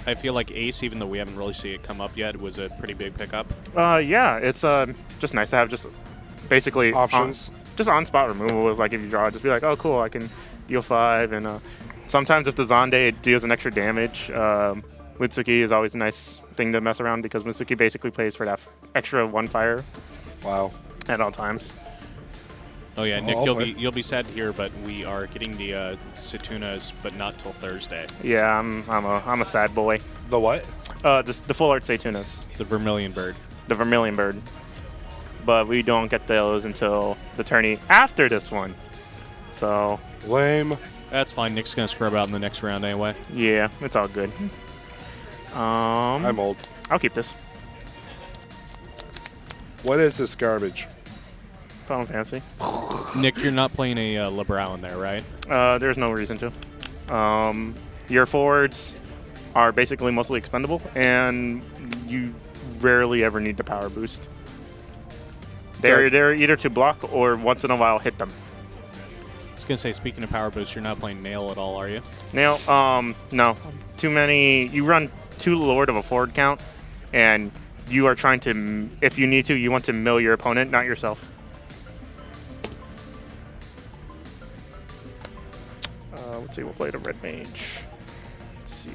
I feel like Ace, even though we haven't really seen it come up yet, was a pretty big pickup. Yeah, it's just nice to have just basically Options. just on spot removal. Is like if you draw, just be like, oh cool, I can deal 5, and sometimes if the Zonde it deals an extra damage. Mitsuki is always a nice thing to mess around because Mitsuki basically plays for that extra 1 fire Wow. at all times. Oh yeah, Nick, I'll you'll play. be sad to hear, but we are getting the Situnas, but not till Thursday. Yeah, I'm a sad boy. The what? The full art Satunas, The Vermilion Bird. the Vermilion Bird, but we don't get those until the tourney after this one. So Lame. That's fine. Nick's gonna scrub out in the next round anyway. yeah, it's all good. I'm old. I'll keep this. What is this garbage? Final Fantasy. Nick, you're not playing a LeBrow in there, right? There's no reason to. Your forwards are basically mostly expendable, and you rarely ever need the power boost. They're either to block or once in a while hit them. I was gonna say, speaking of power boost, you're not playing Nail at all, are you? Now, no. Too many. You run too lord of a forward count, and you are trying to, if you need to, you want to mill your opponent, not yourself. Let's see, we'll play the red mage. Let's see.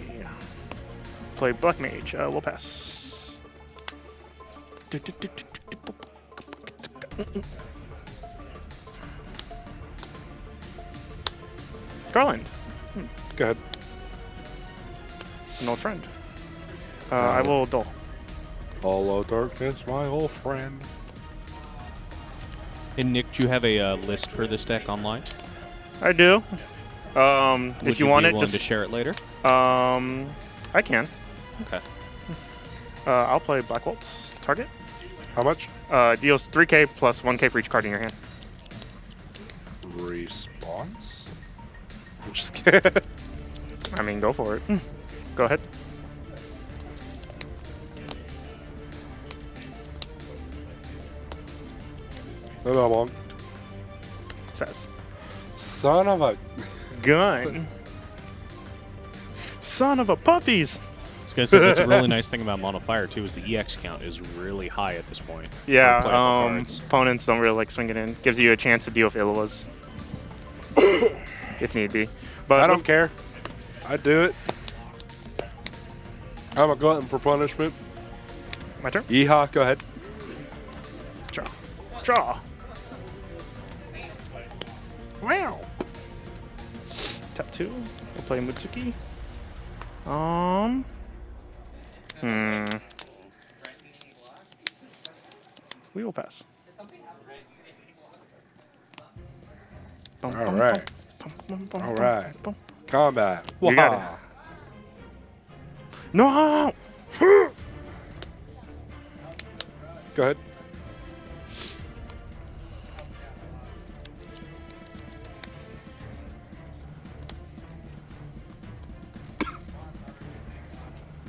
Play black mage. We'll pass. Garland, Go ahead. an old friend. I will dull. Hello, darkness, my old friend. And Nick, do you have a list for this deck online? I do. Would If you want be it, willing just to share it later. I can. Okay. I'll play Black Waltz. Target. How much? Deals 3k plus 1k for each card in your hand. Response? I'm just kidding. I mean, go for it. Go ahead. Maybe I'm on. Says. Son of a. Gun. Son of a puppies. I was gonna say that's a really nice thing about Mono Fire too, is the EX count is really high at this point. for playable Yeah, cards. opponents don't really like swinging in. Gives you a chance to deal with Illawas. If need be. But I don't care. I do it. I'm a glutton for punishment. My turn. Yeehaw, go ahead. Draw. Draw. Wow. Tap. 2. We'll play Mutsuki. We will pass. All right. All right. Combat. You got Waha. No! Go ahead.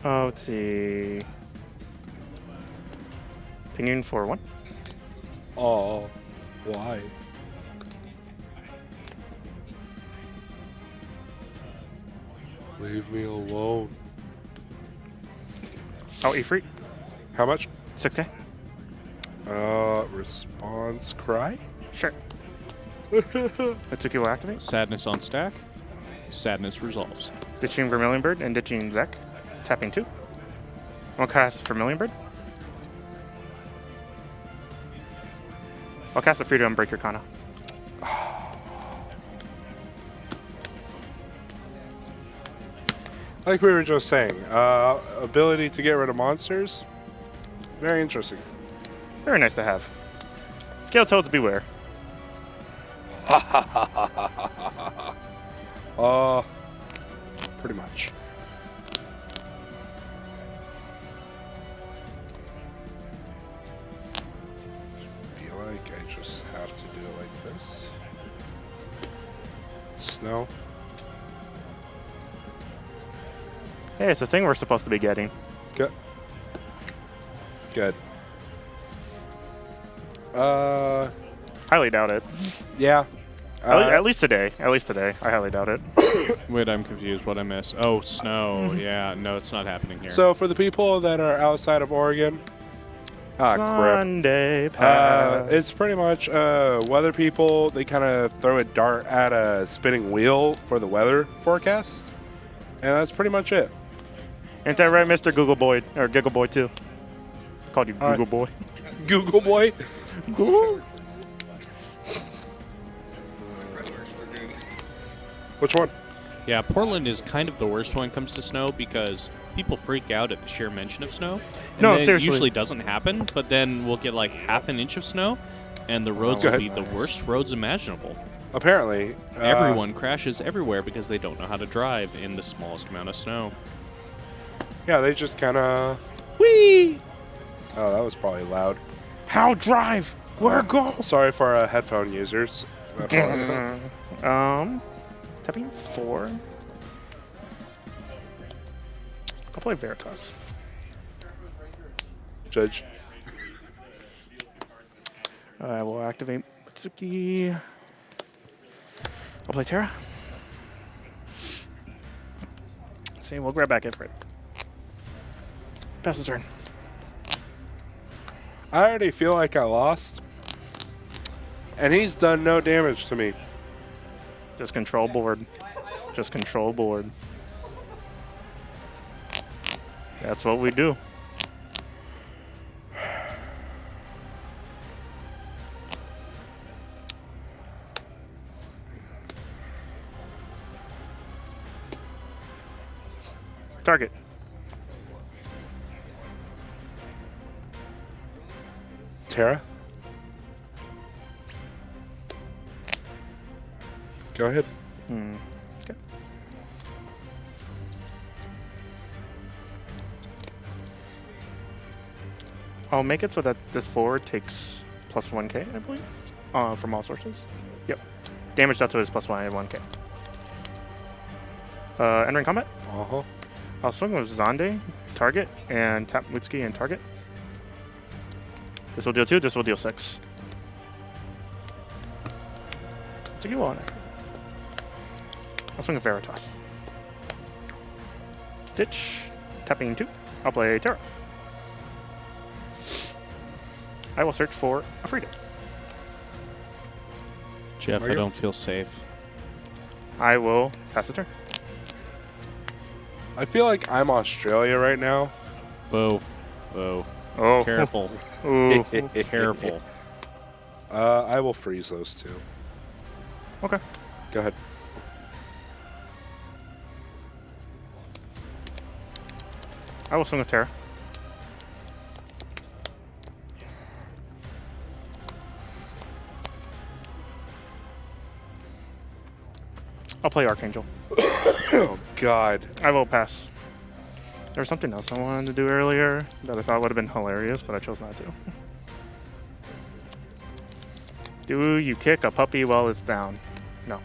Let's see. Pinging for 1. Oh, why? Leave me alone. Oh, E free. How much? 6K. Response cry? Sure. Mutsuki will activate. Sadness on stack. Sadness resolves. Ditching Vermilion Bird and ditching Zek. Tapping 2. I'll cast Vermilion Bird. I'll cast the Freedom and break your Kana. Like we were just saying, ability to get rid of monsters. Very interesting. Very nice to have. Scale Toads beware. Pretty much. Feel like I just have to do it like this. Snow. Hey, it's a thing we're supposed to be getting. Good. Good. Highly doubt it. Yeah. At least today. At least today. I highly doubt it. Wait, I'm confused. What I miss? Oh, snow. Yeah, no, it's not happening here. So for the people that are outside of Oregon, crap. Sunday pass. It's pretty much weather people. They kind of throw a dart at a spinning wheel for the weather forecast, and that's pretty much it. Ain't that right, Mr. Google Boy? Or Giggle Boy, too. Called you All right. Google Boy. Google boy. Google? Which one? Yeah, Portland is kind of the worst when it comes to snow because people freak out at the sheer mention of snow. And No, then seriously. It usually doesn't happen, but then we'll get like half an inch of snow, and the roads Go will be ahead. the worst roads imaginable. Apparently, Everyone crashes everywhere because they don't know how to drive in the smallest amount of snow. Yeah, they just kind of. Whee! Oh, that was probably loud. How drive? Where go? Sorry for headphone users. Tapping 4. I'll play Veritas. Judge. I will activate Mitsuki. I'll play Terra. Let's see, we'll grab back Ifrit. Pass the turn. I already feel like I lost, and he's done no damage to me. Just control board. Just control board. That's what we do. Target. Terra? Go ahead. Okay. I'll make it so that this forward takes plus 1k, I believe, from all sources. Yep. Damage dealt to is plus 1k. Entering combat. Uh-huh. I'll swing with Zande, target, and tap Mutsuki and target. This will deal 2, this will deal 6. So you on it. I'll swing a Veritas. Ditch, tapping 2. I'll play Terra. I will search for a freedom. Jeff, I don't feel safe. I will pass the turn. I feel like I'm Australia right now. Whoa. Whoa. Oh, Careful. Ooh. Careful. I will freeze those two. Okay. Go ahead. I will swing with Terra. I'll play Archangel. Oh, God. I will pass. There was something else I wanted to do earlier that I thought would have been hilarious, but I chose not to. Do you kick a puppy while it's down? No.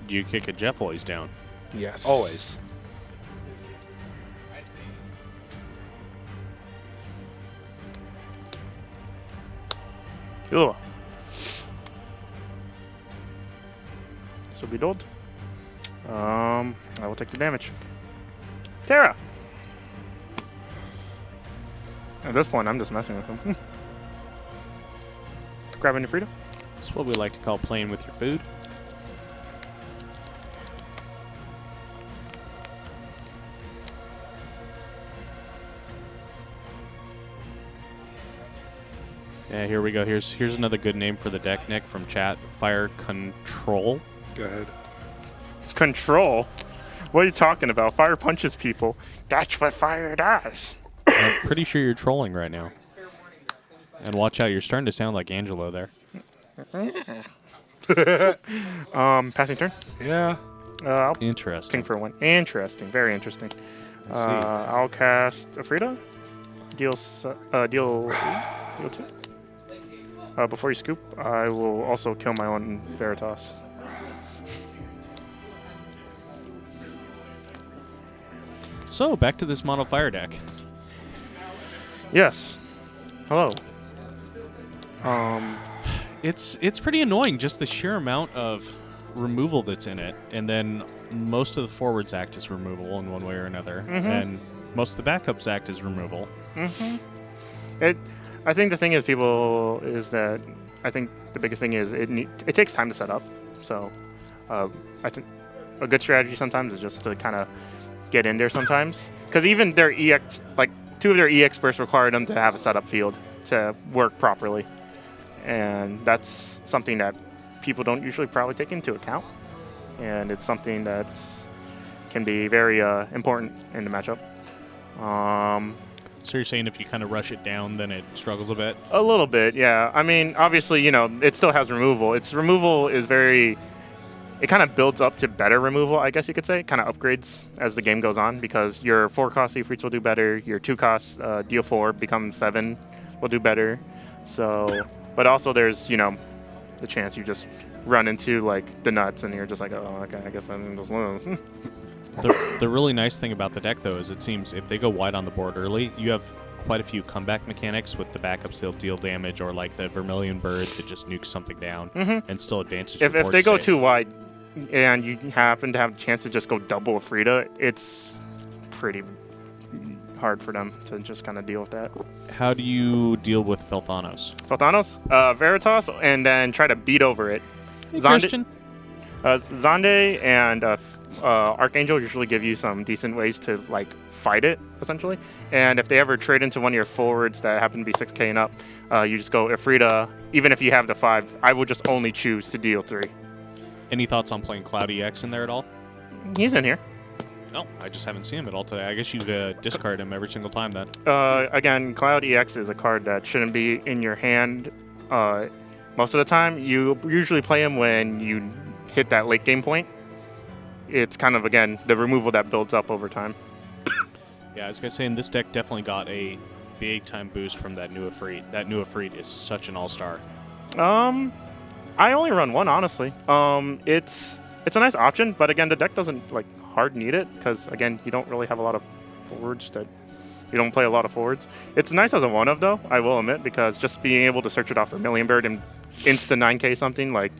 Do you kick a Jeff while he's down? Yes. Always. Ugh. This will be dulled. I will take the damage. Terra! At this point, I'm just messing with him. Grabbing your Frida. It's what we like to call playing with your food. Yeah, here we go. Here's another good name for the deck, Nick, from chat. Fire Control. Go ahead. Control? What are you talking about? Fire punches people. That's what fire does. I'm pretty sure you're trolling right now. And watch out, you're starting to sound like Angelo there. Passing turn. Yeah. I'll Interesting. ping for one. Interesting. Very interesting. I see. I'll cast a Frida. Deal 2. Before you scoop, I will also kill my own Veritas. So, back to this mono fire deck. Yes. Hello. It's pretty annoying, just the sheer amount of removal that's in it, and then most of the forwards act as removal in one way or another, and most of the backups act as removal. I think the thing is, that I think the biggest thing is it takes time to set up. So, I think a good strategy sometimes is just to kind of get in there sometimes, because even their EX, like 2 of their EX bursts require them to have a setup field to work properly, and that's something that people don't usually probably take into account, and it's something that can be very important in the matchup. So you're saying if you kind of rush it down, then it struggles a bit? A little bit, yeah. I mean, obviously, it still has removal. Its removal is it kind of builds up to better removal, I guess you could say. It kind of upgrades as the game goes on, because your 4-cost Ifrits will do better. Your 2-cost deal 4 becomes 7 will do better. So, but also there's, the chance you just run into, like, the nuts, and you're just like, oh, okay, I guess I'm just lose. The really nice thing about the deck, though, is it seems if they go wide on the board early, you have quite a few comeback mechanics with the backups that'll deal damage, or like the Vermilion Bird that just nukes something down and still advances your If board they go state. too wide and you happen to have a chance to just go double a Frida, it's pretty hard for them to just kind of deal with that. How do you deal with Felthanos? Felthanos, Veritas, and then try to beat over it. Hey, Christian? Zonde and Archangel usually give you some decent ways to like fight it, essentially. And if they ever trade into one of your forwards that happen to be 6k and up, you just go Ifrita. Even if you have the 5, I will just only choose to deal 3. Any thoughts on playing Cloud EX in there at all? He's in here. No, I just haven't seen him at all today. I guess you discard him every single time then. Again, Cloud EX is a card that shouldn't be in your hand most of the time. You usually play him when you hit that late game point. It's kind of, again, the removal that builds up over time. Yeah, I was going to say, this deck definitely got a big-time boost from that new Ifrit. That new Ifrit is such an all-star. I only run one, honestly. It's a nice option, but again, the deck doesn't like hard need it, because again, you don't really have a lot of forwards that you don't play a lot of forwards. It's nice as a one-of, though, I will admit, because just being able to search it off for Vermilion Bird and insta 9k something like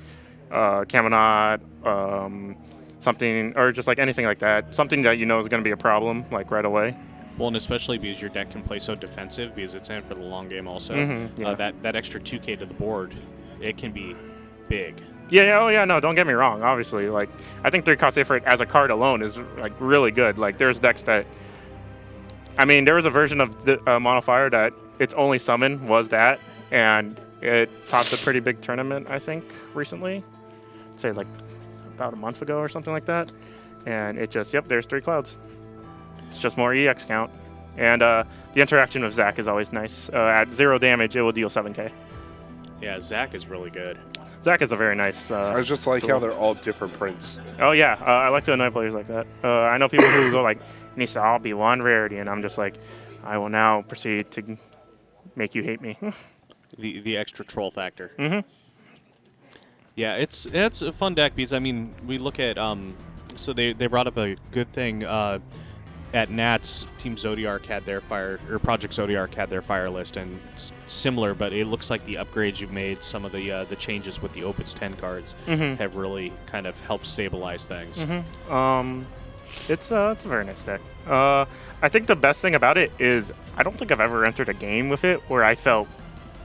Caminot, something, or just like anything like that, something that you know is going to be a problem like right away. Well, and especially because your deck can play so defensive, because it's in for the long game also. Yeah. That extra 2k to the board, it can be big. Yeah, oh yeah, no, don't get me wrong. Obviously, like, I think 3-cost Ifrit as a card alone is like really good. Like, there's decks that, I mean, there was a version of the Mono Fire that its only summon was that, and it topped a pretty big tournament, I think, recently. I'd say like about a month ago or something like that. And it just, yep, there's 3 clouds. It's just more EX count. And the interaction with Zach is always nice. At 0 damage, it will deal 7k. Yeah, Zach is really good. Zach is a very nice. I just like how they're all different prints. Oh yeah, I like to annoy players like that. I know people who go like, it needs to all be one rarity, and I'm just like, I will now proceed to make you hate me. The extra troll factor. Mm-hmm. Yeah, it's a fun deck because I mean we look at so they brought up a good thing at Nats. Team Zodiark had their Project Zodiark had their fire list, and similar, but it looks like the upgrades you've made, some of the changes with the Opus 10 cards have really kind of helped stabilize things. It's a very nice deck. I think the best thing about it is I don't think I've ever entered a game with it where I felt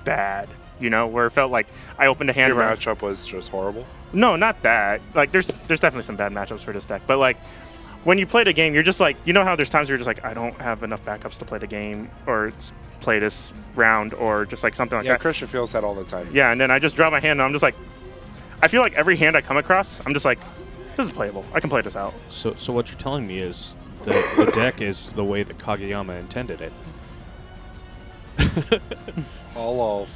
bad. You know, where it felt like I opened a hand. Your matchup was just horrible. No, not that. Like, there's definitely some bad matchups for this deck, but like, when you play the game, you're just like, you know how there's times where you're just like, I don't have enough backups to play the game or play this round or just like something like that. Yeah, Christian feels that all the time. Yeah, and then I just draw my hand and I'm just like, I feel like every hand I come across, I'm just like, this is playable. I can play this out. So what you're telling me is the deck is the way that Kageyama intended it. Hello.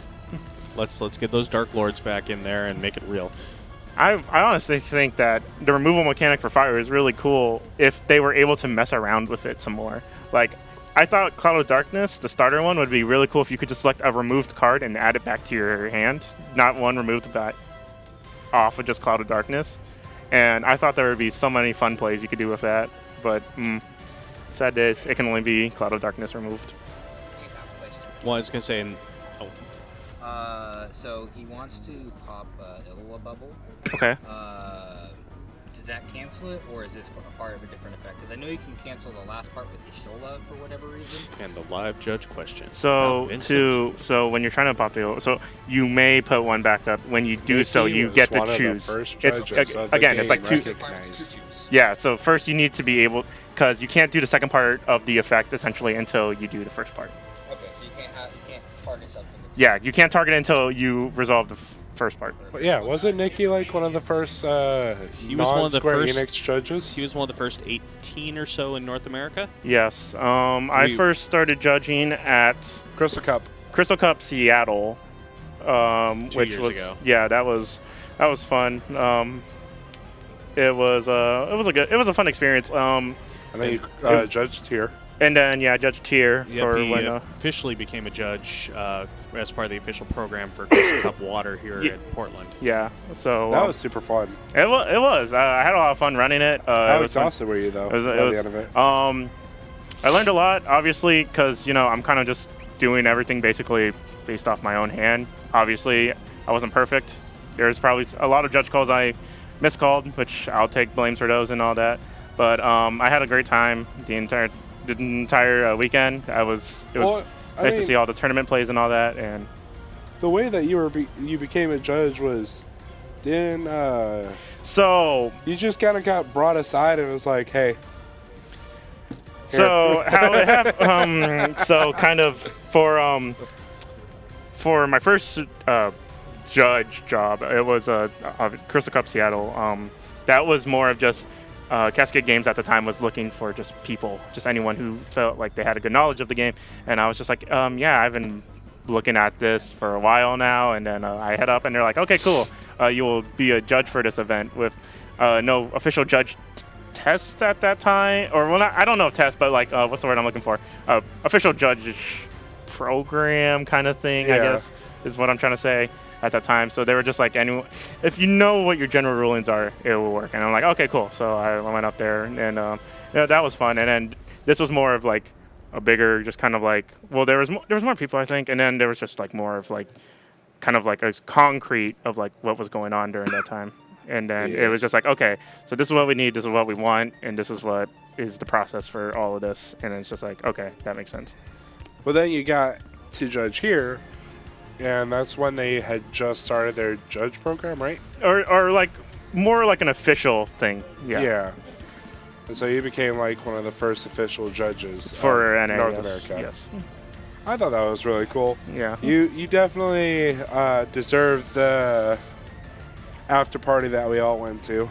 Let's get those Dark Lords back in there and make it real. I honestly think that the removal mechanic for fire is really cool if they were able to mess around with it some more. Like, I thought Cloud of Darkness, the starter one, would be really cool if you could just select a removed card and add it back to your hand. Not one removed back off of just Cloud of Darkness. And I thought there would be so many fun plays you could do with that. But, sad days, it can only be Cloud of Darkness removed. Well, I was going to say... So he wants to pop Ilua Bubble. Okay. Does that cancel it, or is this a part of a different effect? Because I know you can cancel the last part with Ishola for whatever reason. And the live judge question. So when you're trying to pop the Ilua, so you may put one back up. When you do so, you get to choose. It's again, it's like two. Yeah. So first you need to be able, because you can't do the second part of the effect essentially until you do the first part. Okay, so you can't target something. Yeah, you can't target it until you resolve the first part. But yeah, wasn't Nikki like one of the first he was one of the first Enix judges? He was one of the first 18 or so in North America. Yes. I first started judging at Crystal Cup Seattle, 2 which years was ago. Yeah, that was fun. It was a fun experience. And then you judged here. And then judged here for he when officially became a judge as part of the official program for Crystal Cup Water here at Portland. Yeah, so that was super fun. It was. I had a lot of fun running it. How exhausted were you though? By the end of it. I learned a lot, obviously, because I'm kind of just doing everything basically based off my own hand. Obviously, I wasn't perfect. There's probably a lot of judge calls I miscalled, which I'll take blames for those and all that. But I had a great time the entire weekend. It was nice to see all the tournament plays and all that. And the way that you became a judge was, so you just kind of got brought aside and was like, hey. So how it happened? So kind of for my first judge job, it was Crystal Cup Seattle. That was more of just. Cascade Games at the time was looking for just people, just anyone who felt like they had a good knowledge of the game. And I was just like, I've been looking at this for a while now. And then I head up and they're like, okay, cool. You will be a judge for this event with no official judge test at that time. Or, well, I don't know if test, but like, what's the word I'm looking for? Official judge program kind of thing, I guess, is what I'm trying to say. At that time, so they were just like, if you know what your general rulings are, it will work. And I'm like, okay, cool. So I went up there, and that was fun. And then this was more of like a bigger, just kind of like, well, there was more people, I think, and then there was just like more of like, kind of like a concrete of like what was going on during that time. And then it was just like, okay, so this is what we need, this is what we want, and this is what is the process for all of this. And it's just like, okay, that makes sense. Well, then you got to judge here. And that's when they had just started their judge program, right? Or like more like an official thing. Yeah. And so you became like one of the first official judges for NA, North America. Yes. I thought that was really cool. Yeah. You definitely deserved the after party that we all went to.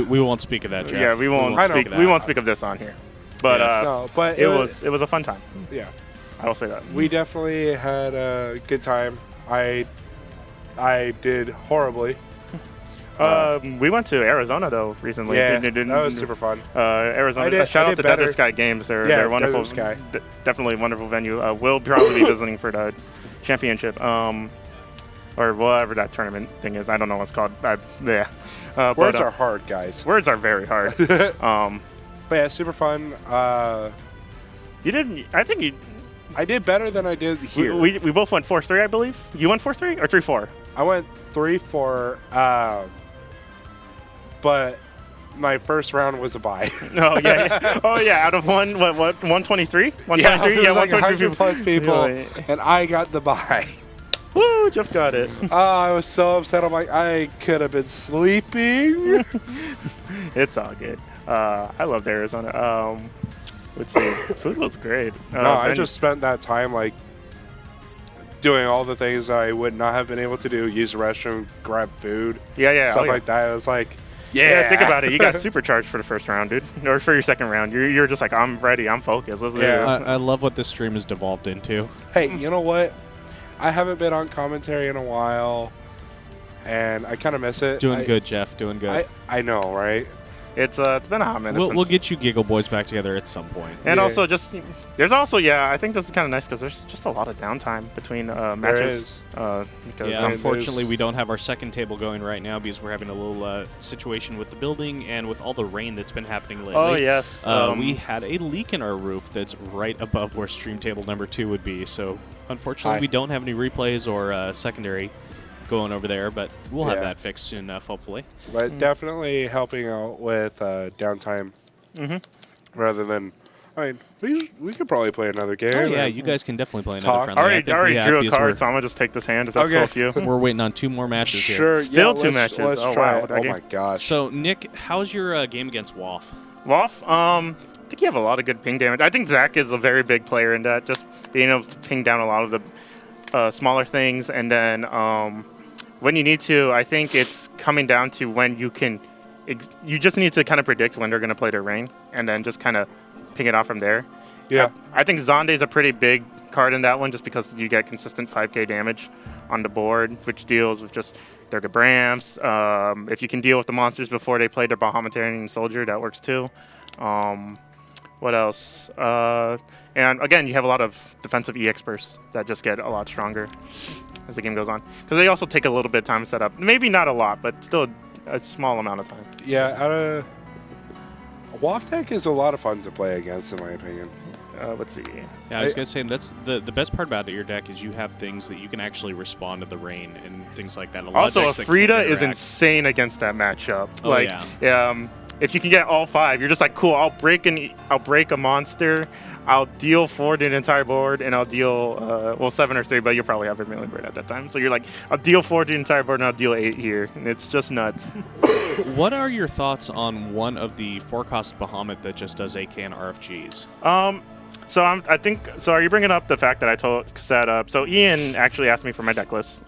We won't speak of that, Jeff. Yeah, we won't speak of this on here. But Yes. No, but it was a fun time. yeah. I will say that. We definitely had a good time. I did horribly. We went to Arizona though recently. Yeah, that was super fun. Arizona. Shout out to better. Desert Sky Games. They're Yeah, wonderful. Desert Sky. Definitely a wonderful venue. We'll probably be visiting for the championship, or whatever that tournament thing is. I don't know what's called. Yeah. Words are hard, guys. Words are very hard. But yeah, super fun. You didn't. I think you. I did better than I did here. We both went 4-3, I believe. You went 4-3 or 3-4? I went 3-4, but my first round was a bye. Oh yeah. Oh yeah. Out of 123? 123. Yeah, it was like 123 100 plus people, Yeah. and I got the bye. Woo! Jeff got it. I was so upset. I'm like, I could have been sleeping. It's all good. I loved Arizona. Let's see. Food was great. No, I just spent that time like doing all the things I would not have been able to do. Use the restroom, grab food, stuff like that. It was like, yeah, think about it. You got supercharged for the first round, dude, or for your second round. You're just like, I'm ready. I'm focused. Let's do this. I love what this stream has devolved into. Hey, you know what? I haven't been on commentary in a while, and I kind of miss it. Doing good, Jeff. Doing good. I know, right? It's been a hot minute. We'll get you Giggle Boys back together at some point. And Yeah. also, there's also, I think this is kind of nice because there's just a lot of downtime between matches. Because Yeah, unfortunately, we don't have our second table going right now because we're having a little situation with the building and with all the rain that's been happening lately. Oh, yes. We had a leak in our roof that's right above where stream table number 2 would be. So, unfortunately, we don't have any replays or secondary going over there, but we'll have that fixed soon enough, hopefully. But definitely helping out with downtime rather than. I mean, we could probably play another game. Oh, yeah, you guys can definitely play Talk. another friendly. I already I think we drew have a because card, so I'm going to just take this hand if that's cool with you. we're waiting on 2 more matches here. Sure. Still yeah, 2 matches. Let's Oh, try wow, it. that Oh game. my gosh. So, Nick, how's your game against WAF? WAF, I think you have a lot of good ping damage. I think Zach is a very big player in that, just being able to ping down a lot of the smaller things. And then when you need to, I think it's coming down to when you can you just need to kind of predict when they're going to play their rain and then just kind of ping it off from there. Yeah. I think Zonde is a pretty big card in that one just because you get consistent 5k damage on the board, which deals with just their Gabrams. If you can deal with the monsters before they play their Bahamatarian Soldier, that works too. What else? And again, you have a lot of defensive EX bursts that just get a lot stronger as the game goes on. Because they also take a little bit of time to set up. Maybe not a lot, but still a small amount of time. Yeah, WAF deck is a lot of fun to play against, in my opinion. Let's see. Yeah, I was going to say, that's the best part about your deck is you have things that you can actually respond to the rain and things like that. Also, Frida is insane against that matchup. Oh, like, if you can get all 5, you're just like, cool, I'll break a monster, I'll deal 4 to the entire board, and I'll deal, 7 or 3, but you'll probably have a million bird at that time. So you're like, I'll deal 4 to the entire board, and I'll deal 8 here. And it's just nuts. What are your thoughts on one of the 4-cost Bahamut that just does AK and RFGs? So are you bringing up the fact that I set up? So Ian actually asked me for my deck list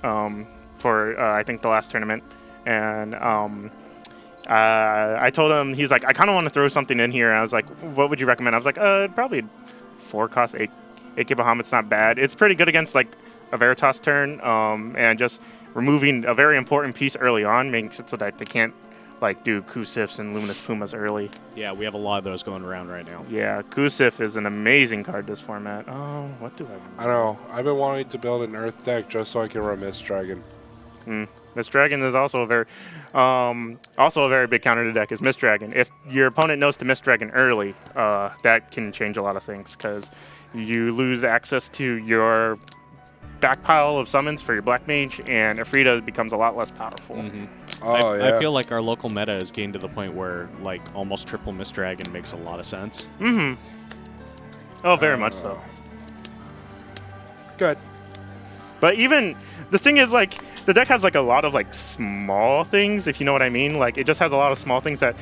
for I think the last tournament, and I told him, he's like, I kind of want to throw something in here. And I was like, what would you recommend? I was like, probably 4-cost AK Bahamut's not bad. It's pretty good against like a Veritas turn, and just removing a very important piece early on makes it so that they can't like do Kusifs and Luminous Pumas early. Yeah, we have a lot of those going around right now. Yeah, Kusif is an amazing card this format. Oh, what do I know. I've been wanting to build an Earth deck just so I can run Mist Dragon. Mist Dragon is also a very big counter to deck is Mist Dragon. If your opponent knows to Mist Dragon early, that can change a lot of things because you lose access to your back pile of summons for your Black Mage, and Afrida becomes a lot less powerful. I feel like our local meta has gained to the point where like almost triple Mist Dragon makes a lot of sense. Oh, very much so. Good. But even the thing is, like, the deck has like a lot of like small things, if you know what I mean. Like, it just has a lot of small things that,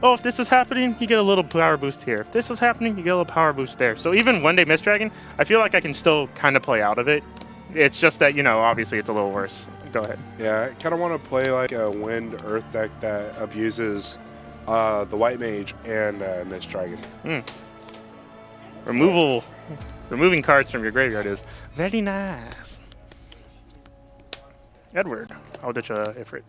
oh, if this is happening, you get a little power boost here. If this is happening, you get a little power boost there. So even one day Mist Dragon, I feel like I can still kind of play out of it. It's just that, obviously it's a little worse. Go ahead. Yeah, I kind of want to play like a Wind Earth deck that abuses the White Mage and Mist Dragon. removing cards from your graveyard is very nice. Edward, I'll ditch a Ifrit.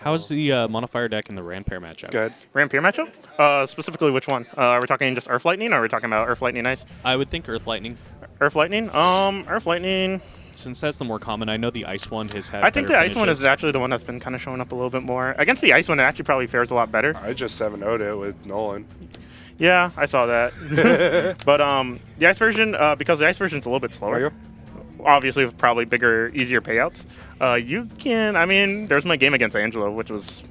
How's the modifier deck in the Rampair matchup? Good. Rampair matchup? Specifically, which one? Are we talking just Earth Lightning, or are we talking about Earth Lightning Ice? I would think Earth Lightning. Earth Lightning? Earth Lightning. Since that's the more common, I know the Ice one has had. I think the better Ice one is finishes. actually the one that's been kind of showing up a little bit more. Against the Ice one, it actually probably fares a lot better. I just 7-0'd it with Nolan. Yeah, I saw that. But the Ice version, because the Ice version's a little bit slower. Are you? Obviously, with probably bigger, easier payouts. You can, I mean, there's my game against Angelo, which was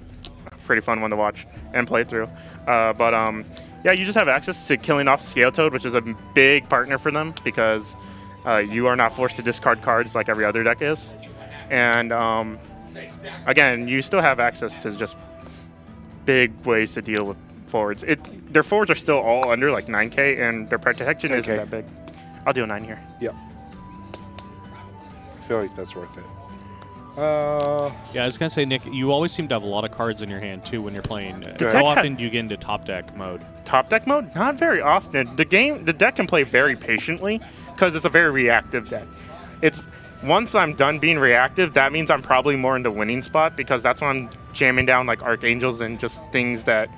a pretty fun one to watch and play through. Yeah, you just have access to killing off Scale Toad, which is a big partner for them because you are not forced to discard cards like every other deck is. And again, you still have access to just big ways to deal with forwards. Their forwards are still all under like 9K, and their protection isn't that big. I'll do a 9 here. Yep. I feel like that's worth it. Yeah, I was gonna say, Nick, you always seem to have a lot of cards in your hand too when you're playing. Good. How often do you get into top deck mode? Top deck mode? Not very often. The deck can play very patiently because it's a very reactive deck. It's once I'm done being reactive, that means I'm probably more in the winning spot because that's when I'm jamming down like Archangels and just things that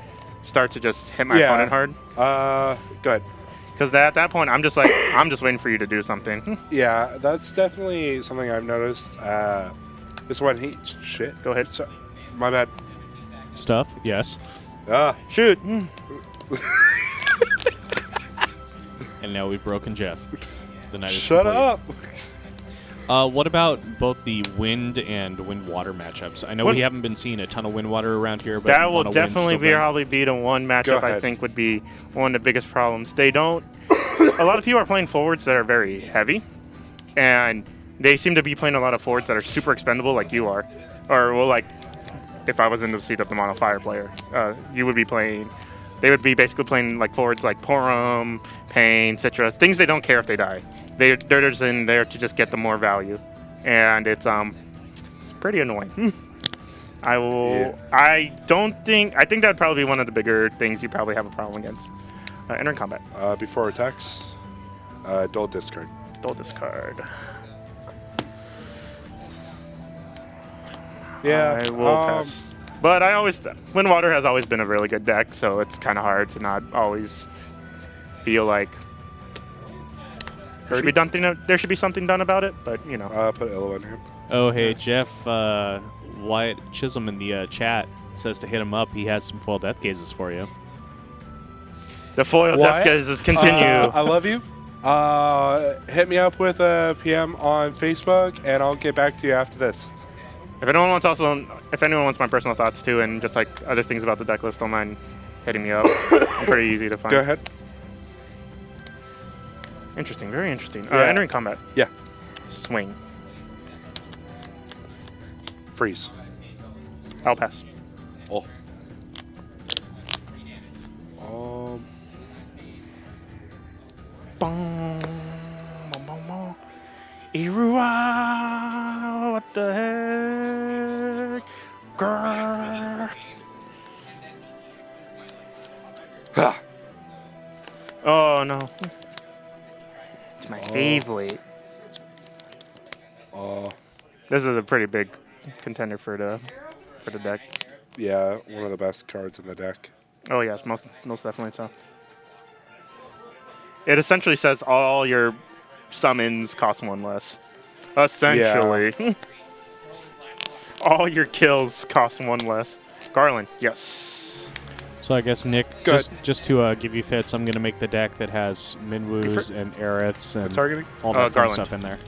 start to just hit my opponent hard. Good. Because at that point, I'm just like, I'm just waiting for you to do something. Yeah, that's definitely something I've noticed. This one, shit. Go ahead. So, my bad. Stuff, yes. Shoot. And now we've broken Jeff. The night is Shut complete. up. What about both the wind and wind-water matchups? I know we haven't been seeing a ton of wind-water around here, but that will mono-wind's definitely still been- probably be the one matchup I think would be one of the biggest problems. They don't. A lot of people are playing forwards that are very heavy, and they seem to be playing a lot of forwards that are super expendable, like you are, or well, like if I was in the seat of the mono fire player, you would be playing. They would be basically playing like forwards like Porum, Pain, Citrus, things they don't care if they die. They're just in there to just get the more value, and it's pretty annoying. I think that'd probably be one of the bigger things you probably have a problem against. Entering combat. Before attacks, dual discard. Dual discard. Yeah, I will pass. But Windwater has always been a really good deck, so it's kind of hard to not always feel like there should be something done about it. But you know, Put Illo in here. Oh, hey, Jeff, Wyatt Chisholm in the chat says to hit him up. He has some foil death gazes for you. the foil death gazes continue. I love you. Hit me up with a PM on Facebook, and I'll get back to you after this. If anyone wants my personal thoughts too, and just like other things about the deck list, don't mind hitting me up. I'm pretty easy to find. Go ahead. Interesting, very interesting. Yeah. Entering combat. Yeah. Swing. Freeze. I'll pass. Oh. Boom, boom, boom, boom. Irua, what the heck? Grrr. Oh no. It's my favorite. This is a pretty big contender for the deck. Yeah, one of the best cards in the deck. Oh yes, most definitely so. It essentially says all your summons cost 1 less. Essentially. Yeah. All your kills cost 1 less. Garland, yes. So I guess, Nick, just to give you fits, I'm going to make the deck that has Minwoos and Aeriths and targeting? all that fun Garland. stuff in there.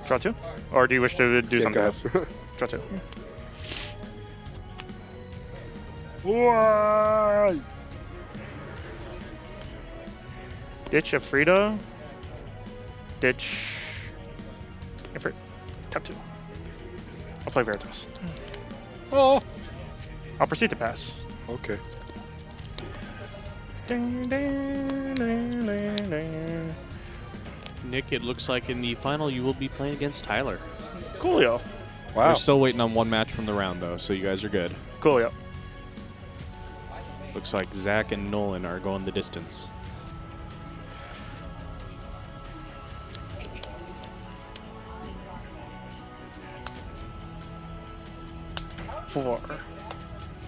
Draw 2? Or do you wish to do something else? Draw 2. Why? Ditch a Frida. Ditch. Effort. Tap 2. I'll play Veritas. Oh. I'll proceed to pass. Okay. Ding, ding, ding, ding, ding. Nick, it looks like in the final you will be playing against Tyler. Coolio. Wow. We're still waiting on one match from the round, though, so you guys are good. Cool, yep. Looks like Zach and Nolan are going the distance. Four.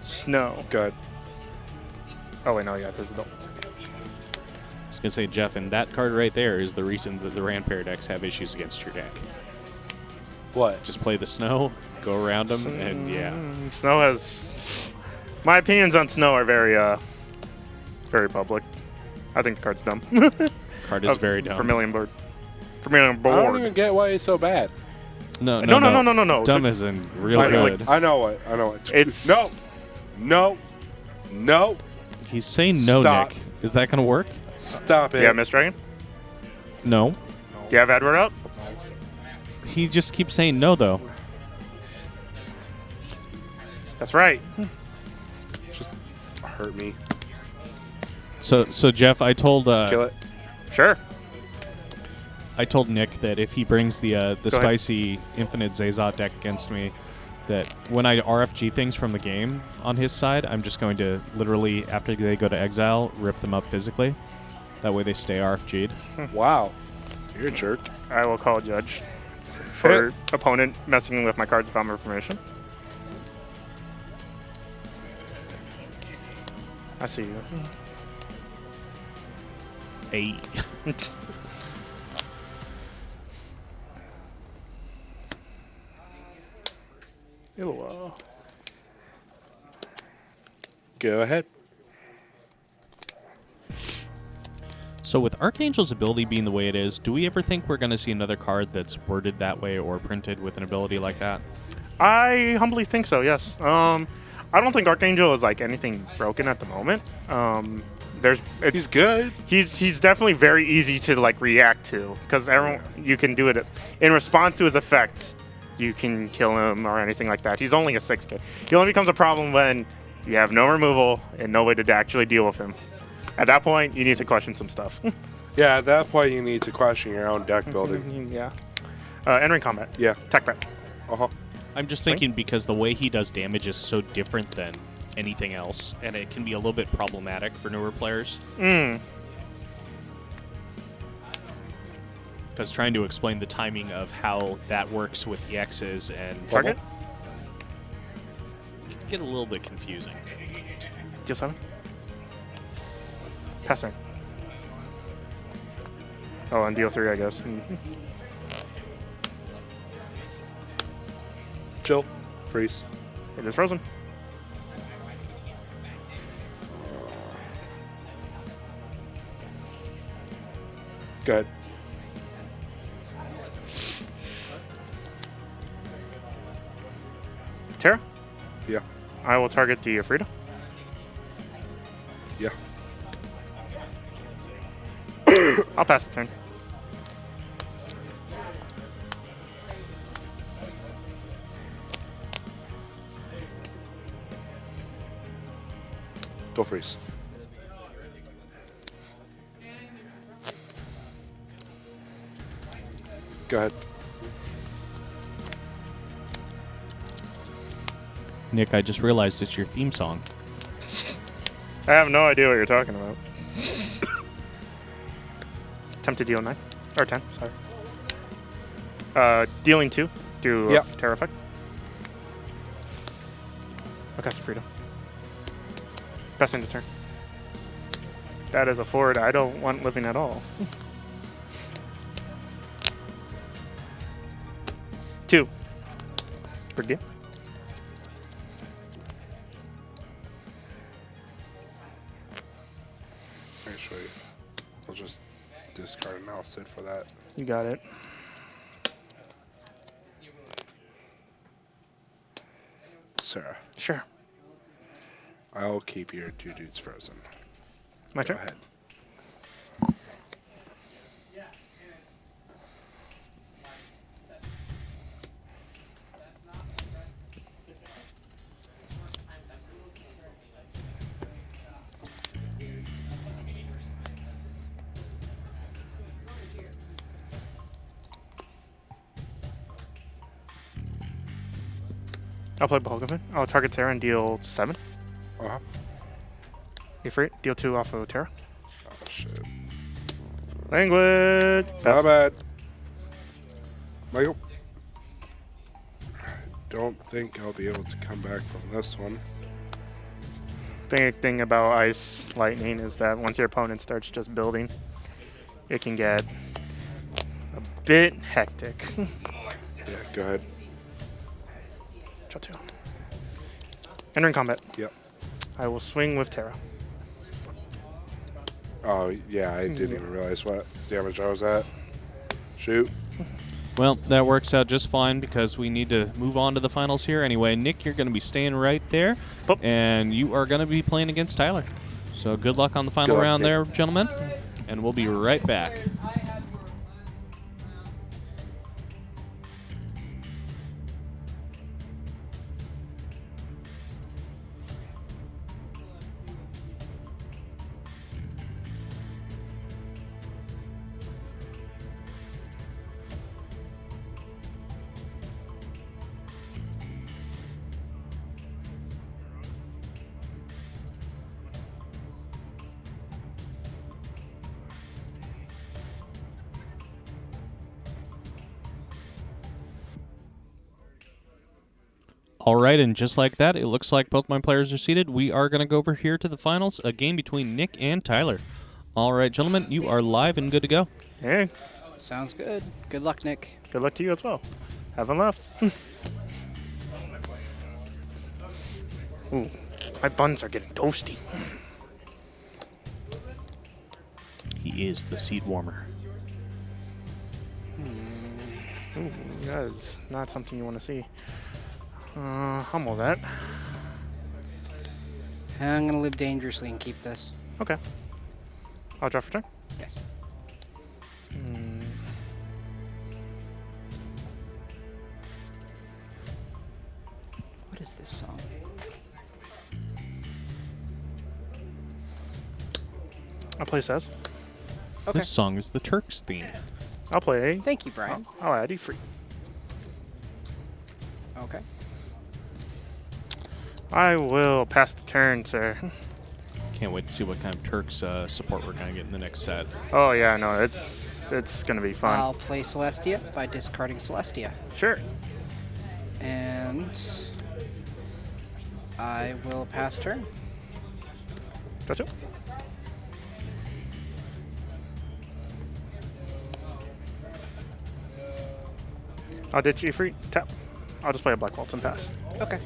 Snow. Good. Oh, wait, no, yeah, this is the. I was going to say, Jeff, and that card right there is the reason that the Ranpair decks have issues against your deck. What? Just play the Snow, go around them, and yeah. Snow has. My opinions on Snow are very public. I think the card's dumb. Card is very dumb. Vermilion board. Vermilion I board. don't even get why he's so bad. No. The- Dumb is in real I know good. I know what. It's- No. He's saying no, Stop. Nick. Is that going to work? Stop it. Yeah, Miss Dragon? No. Do you have Edward up? He just keeps saying no, though. That's right. Just hurt me. So Jeff, I told Kill it. Sure. I told Nick that if he brings the ahead. spicy infinite Zazot deck against me, that when I RFG things from the game on his side, I'm just going to literally, after they go to exile, rip them up physically. That way they stay RFG'd. Wow. You're a jerk. I will call a judge for opponent messing with my cards without my permission. I see you. Hey. Ew. Go ahead. So with Archangel's ability being the way it is, do we ever think we're going to see another card that's worded that way or printed with an ability like that? I humbly think so, yes. I don't think Archangel is like anything broken at the moment. He's good. He's definitely very easy to like react to because everyone you can do it in response to his effects. You can kill him or anything like that. He's only a 6K. He only becomes a problem when you have no removal and no way to actually deal with him. At that point, you need to question some stuff. Yeah, at that point you need to question your own deck building. Yeah. Entering combat. Yeah. Tech prep. Uh-huh. I'm just thinking because the way he does damage is so different than anything else, and it can be a little bit problematic for newer players. Because trying to explain the timing of how that works with the X's and Target? can get a little bit confusing. Deal 7. Pass turn. Oh, and deal 3, I guess. Chill. Freeze. It is frozen. Go ahead. Terra? Yeah. I will target the Frida. Yeah. I'll pass the turn. Go freeze. Go ahead. Nick, I just realized it's your theme song. I have no idea what you're talking about. Attempt to deal 9. Or 10, sorry. Dealing 2. Do Yep. Terra effect. I'll cast a Freedom. Best into turn. That is a forward I don't want living at all. 2. Big deal. Actually, I'll just discard and I'll sit for that. You got it. Sarah, Sure. I'll keep your 2 dudes frozen. My Go turn. ahead. I'll play Balgavin. I'll target Terra and deal 7. Uh-huh. Ifrit, deal 2 off of Terra. Oh, shit. Language! My bad. Michael. Don't think I'll be able to come back from this one. The thing about Ice Lightning is that once your opponent starts just building, it can get a bit hectic. Yeah, go ahead. Draw 2. Entering combat. Yep. I will swing with Terra. Oh, yeah, I didn't even realize what damage I was at. Shoot. Well, that works out just fine because we need to move on to the finals here. Anyway, Nick, you're going to be staying right there, Boop. and you are going to be playing against Tyler. So good luck on the final Good luck, round Nick. there, gentlemen, and we'll be right back. All right, and just like that, it looks like both my players are seated. We are going to go over here to the finals, a game between Nick and Tyler. All right, gentlemen, you are live and good to go. Hey, Sounds good. Good luck, Nick. good luck to you as well. Haven't left. Ooh, my buns are getting toasty. He is the seat warmer. Ooh, that is not something you want to see. Humble that. I'm going to live dangerously and keep this. Okay. I'll draw for turn. Yes. What is this song? I'll play Says. Okay. This song is the Turks theme. I'll play. Thank you, Brian. I'll add Ifrit. Okay. I will pass the turn, sir. Can't wait to see what kind of Turks support we're going to get in the next set. Oh yeah, no, it's gonna be fun. I'll play Celestia by discarding Celestia. Sure. And I will pass turn. Draw 2. I'll ditch Ifrit. Tap. I'll just play a Black Waltz and pass. Okay.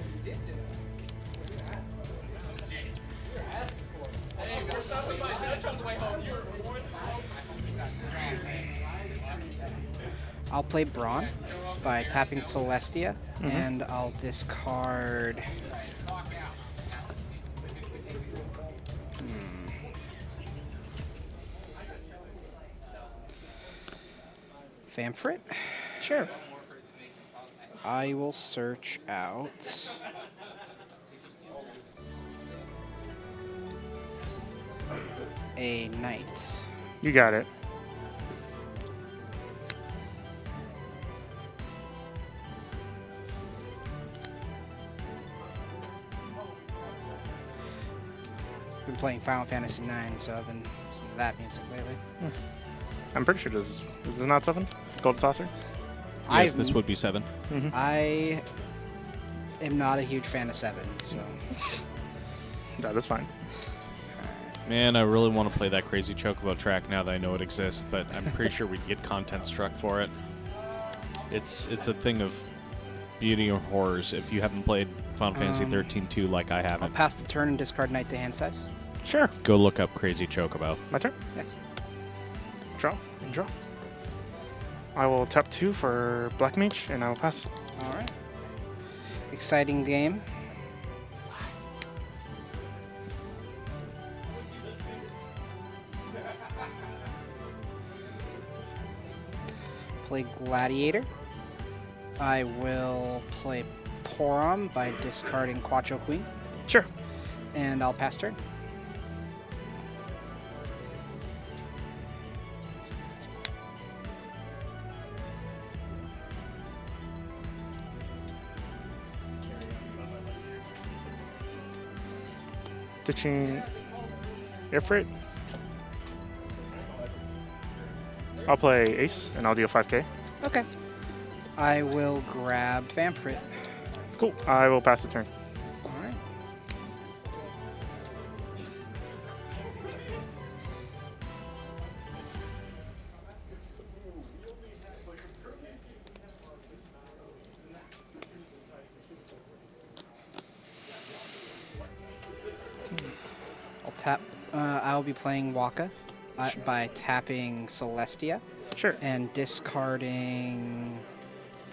I'll play Brawn by tapping Celestia, and I'll discard. Famfrit. Sure. I will search out a knight. You got it. Been playing Final Fantasy IX, so I've been listening to that music lately. I'm pretty sure this is not 7? Gold Saucer? Yes, this would be 7. I am not a huge fan of 7, so That is fine. Man, I really want to play that crazy Chocobo track now that I know it exists, but I'm pretty sure we'd get content struck for it. It's a thing of beauty or horrors if you haven't played Final Fantasy 13-2 like I I'll haven't. pass the turn and discard knight to hand size. Sure. Go look up Crazy Chocobo. My turn. Yes. Draw and draw. I will tap 2 for Black Mage, and I will pass. All right. Exciting game. Play Gladiator. I will play Porom by discarding Quattro Queen, Sure. and I'll pass turn. Stitching Ifrit. I'll play Ace, and I'll deal 5k. Okay. I will grab Famfrit. Cool. I will pass the turn. All right. I'll tap. I'll be playing Waka by tapping Celestia Sure. and discarding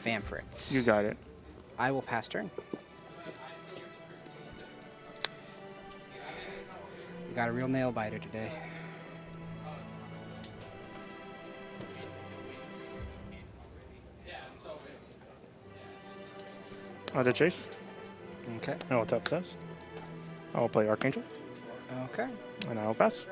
Famfrit. You got it. I will pass turn. We got a real nail biter today. I'll do Chase. Okay. I will tap this. I will play Archangel, Okay. and I will pass.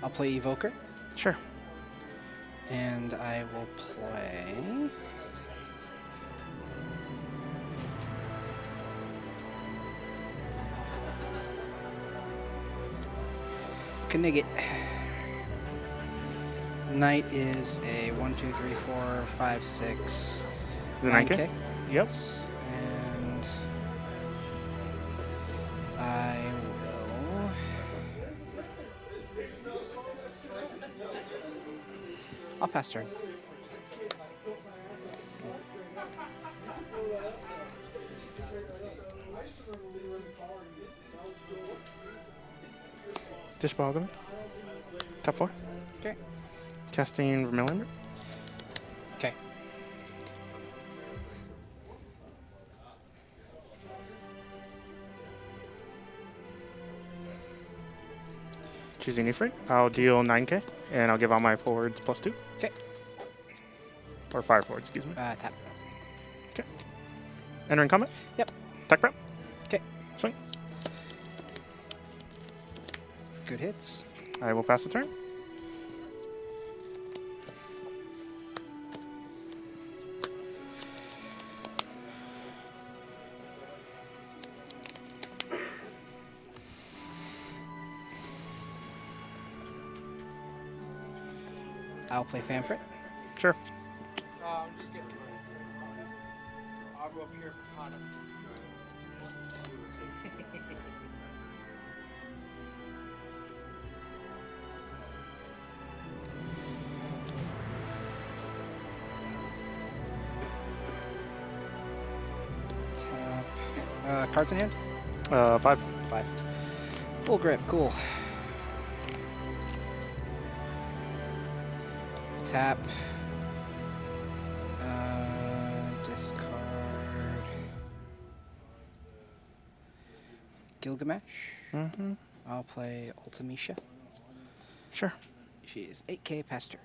I'll play Evoker, Sure. and I will play. Knigget. Knight is a 1, 2, 3, 4, 5, 6, Is it 9K. 9K? Yep. And I will. I'll pass turn. Dispel Alchemy. Top 4. Okay. Casting Vermilion. Okay. Choosing Ifrit. I'll deal 9k, and I'll give all my forwards +2. Okay. Or 5 forwards, excuse me. Tap. Entering combat. Yep. Attack prep. Okay. Swing. Good hits. I will pass the turn. I'll play Famfrit. Sure. I'm just getting I'll go up here for Tana. Tap. Cards in hand? 5. 5. Full grip, cool. Tap. Discard. Gilgamesh. Mm-hmm. I'll play Ultimisha. Sure. She's 8k past turn.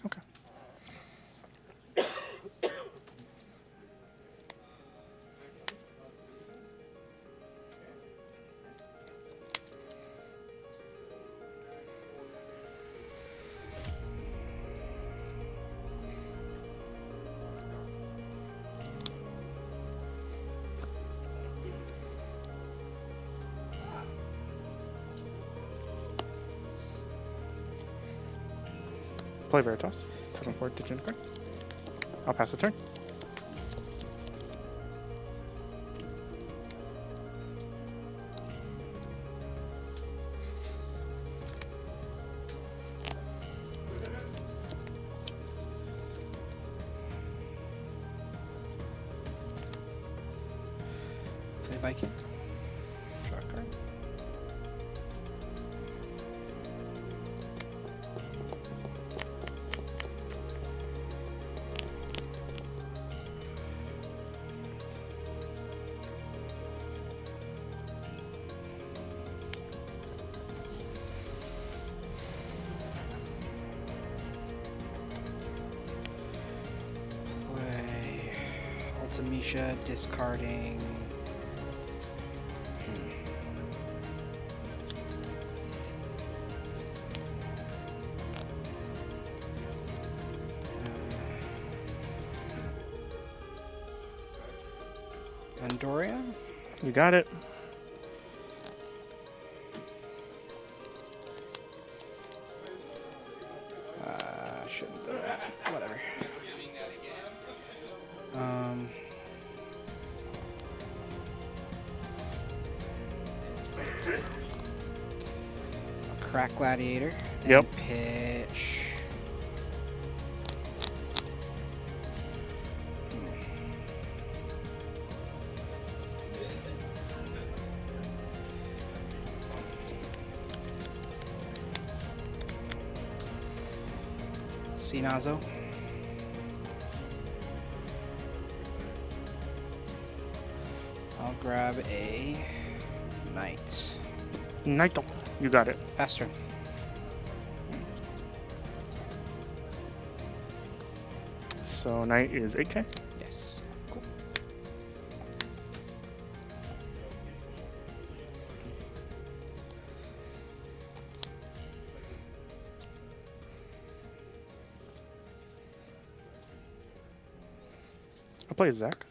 Okay. Play Veritas. Tapping forward to Juniper. I'll pass the turn. Play Viking. Draw a card. Ultimisha, discarding. Pandoria? You got it. Shouldn't do that. Whatever. Crack Gladiator. Yep. And pitch. Sinazo. I'll grab a knight. Naito. You got it. Pass turn. So knight is 8K. Yes. Cool. I'll play Zach.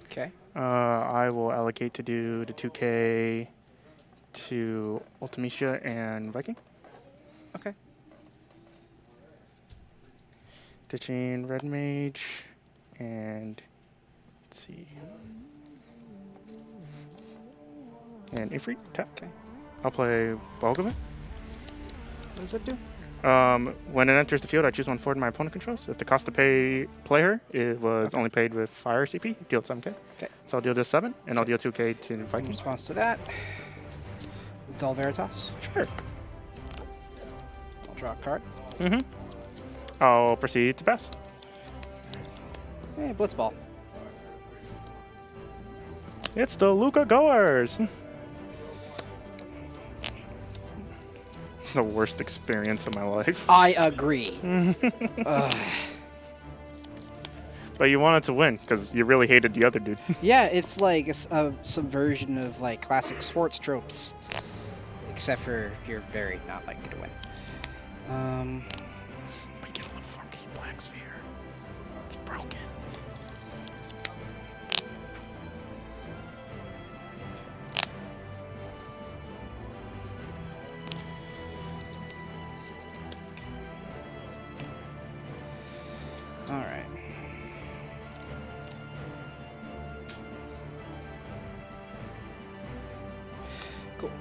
Okay. I will allocate to do the 2K to Ultimisha and Viking. Okay. Ditching Red Mage and let's see. And Ifrit, tap. Okay. I'll play Balgavin. What does it do? When it enters the field, I choose one forward my opponent controls. If the cost to pay her, it was only paid with fire CP, deal 7K. Okay. So I'll deal this 7, and I'll deal 2K to In Viking. response to that, Dull Veritas. Sure. I'll draw a card. Mm-hmm. I'll proceed to pass. Hey, Blitzball. It's the Luca Goers. The worst experience of my life. I agree. But you wanted to win because you really hated the other dude. Yeah, it's like a subversion of like classic sports tropes, except for you're very not likely to win. We get a little funky black sphere. It's broken. All right. Cool.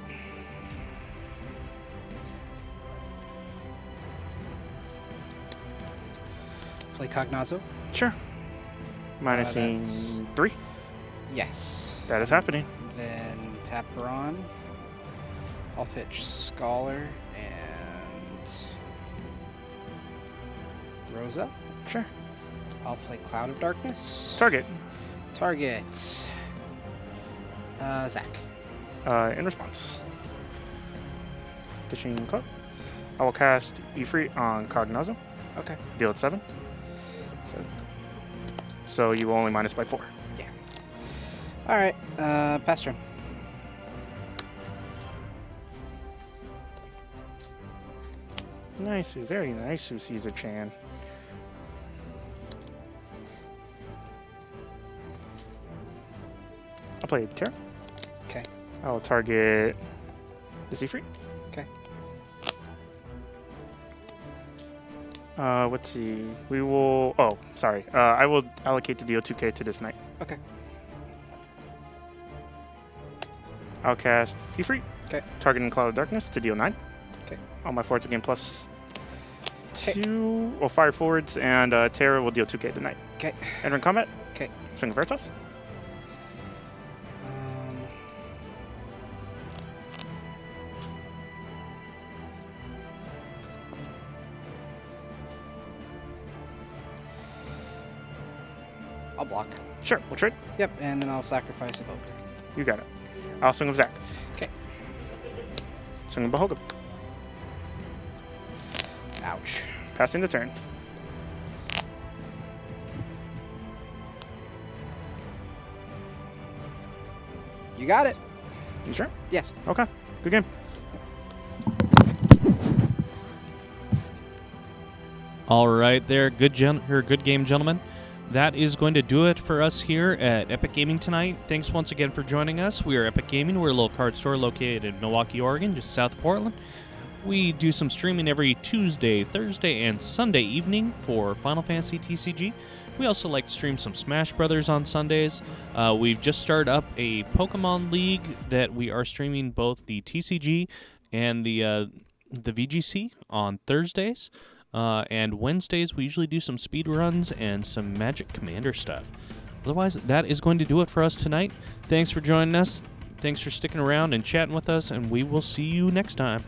Play Cognazo? Sure. Minusing that's- 3. Yes. That is happening. Then tap Braun. I'll pitch Scholar and Rosa. Sure. I'll play Cloud of Darkness. Target. Target. Zach. In response. Ditching Club. I will cast Ifrit on Cognazo. Okay. Deal at 7. So, So you will only minus by 4. yeah. All right. Pass turn. Nice, very nice, Caesar-chan. I'll play Terra. Okay. I'll target the Ifrit. Okay. Let's see. We will. Oh, sorry. I will allocate the deal 2K to this knight. Okay. I'll cast Ifrit. Okay. Targeting Cloud of Darkness to deal 9. Okay. All my forwards will gain plus Okay. 2. Well, fire forwards, and Terra will deal 2K tonight. Okay. Entering combat. Okay. Swing of Veritas. I'll block. Sure, we'll trade. Yep, and then I'll sacrifice a Evoker. You got it. I'll swing of Zach. Okay. Swing of Bahoga. Ouch. Passing the turn. You got it. You sure? Yes. Okay. Good game. All right, there. Good game, gentlemen. That is going to do it for us here at Epic Gaming tonight. Thanks once again for joining us. We are Epic Gaming. We're a little card store located in Milwaukee, Oregon, just south of Portland. We do some streaming every Tuesday, Thursday, and Sunday evening for Final Fantasy TCG. We also like to stream some Smash Brothers on Sundays. We've just started up a Pokemon League that we are streaming both the TCG and the VGC on Thursdays. And Wednesdays, we usually do some speed runs and some Magic Commander stuff. Otherwise, that is going to do it for us tonight. Thanks for joining us. Thanks for sticking around and chatting with us, and we will see you next time.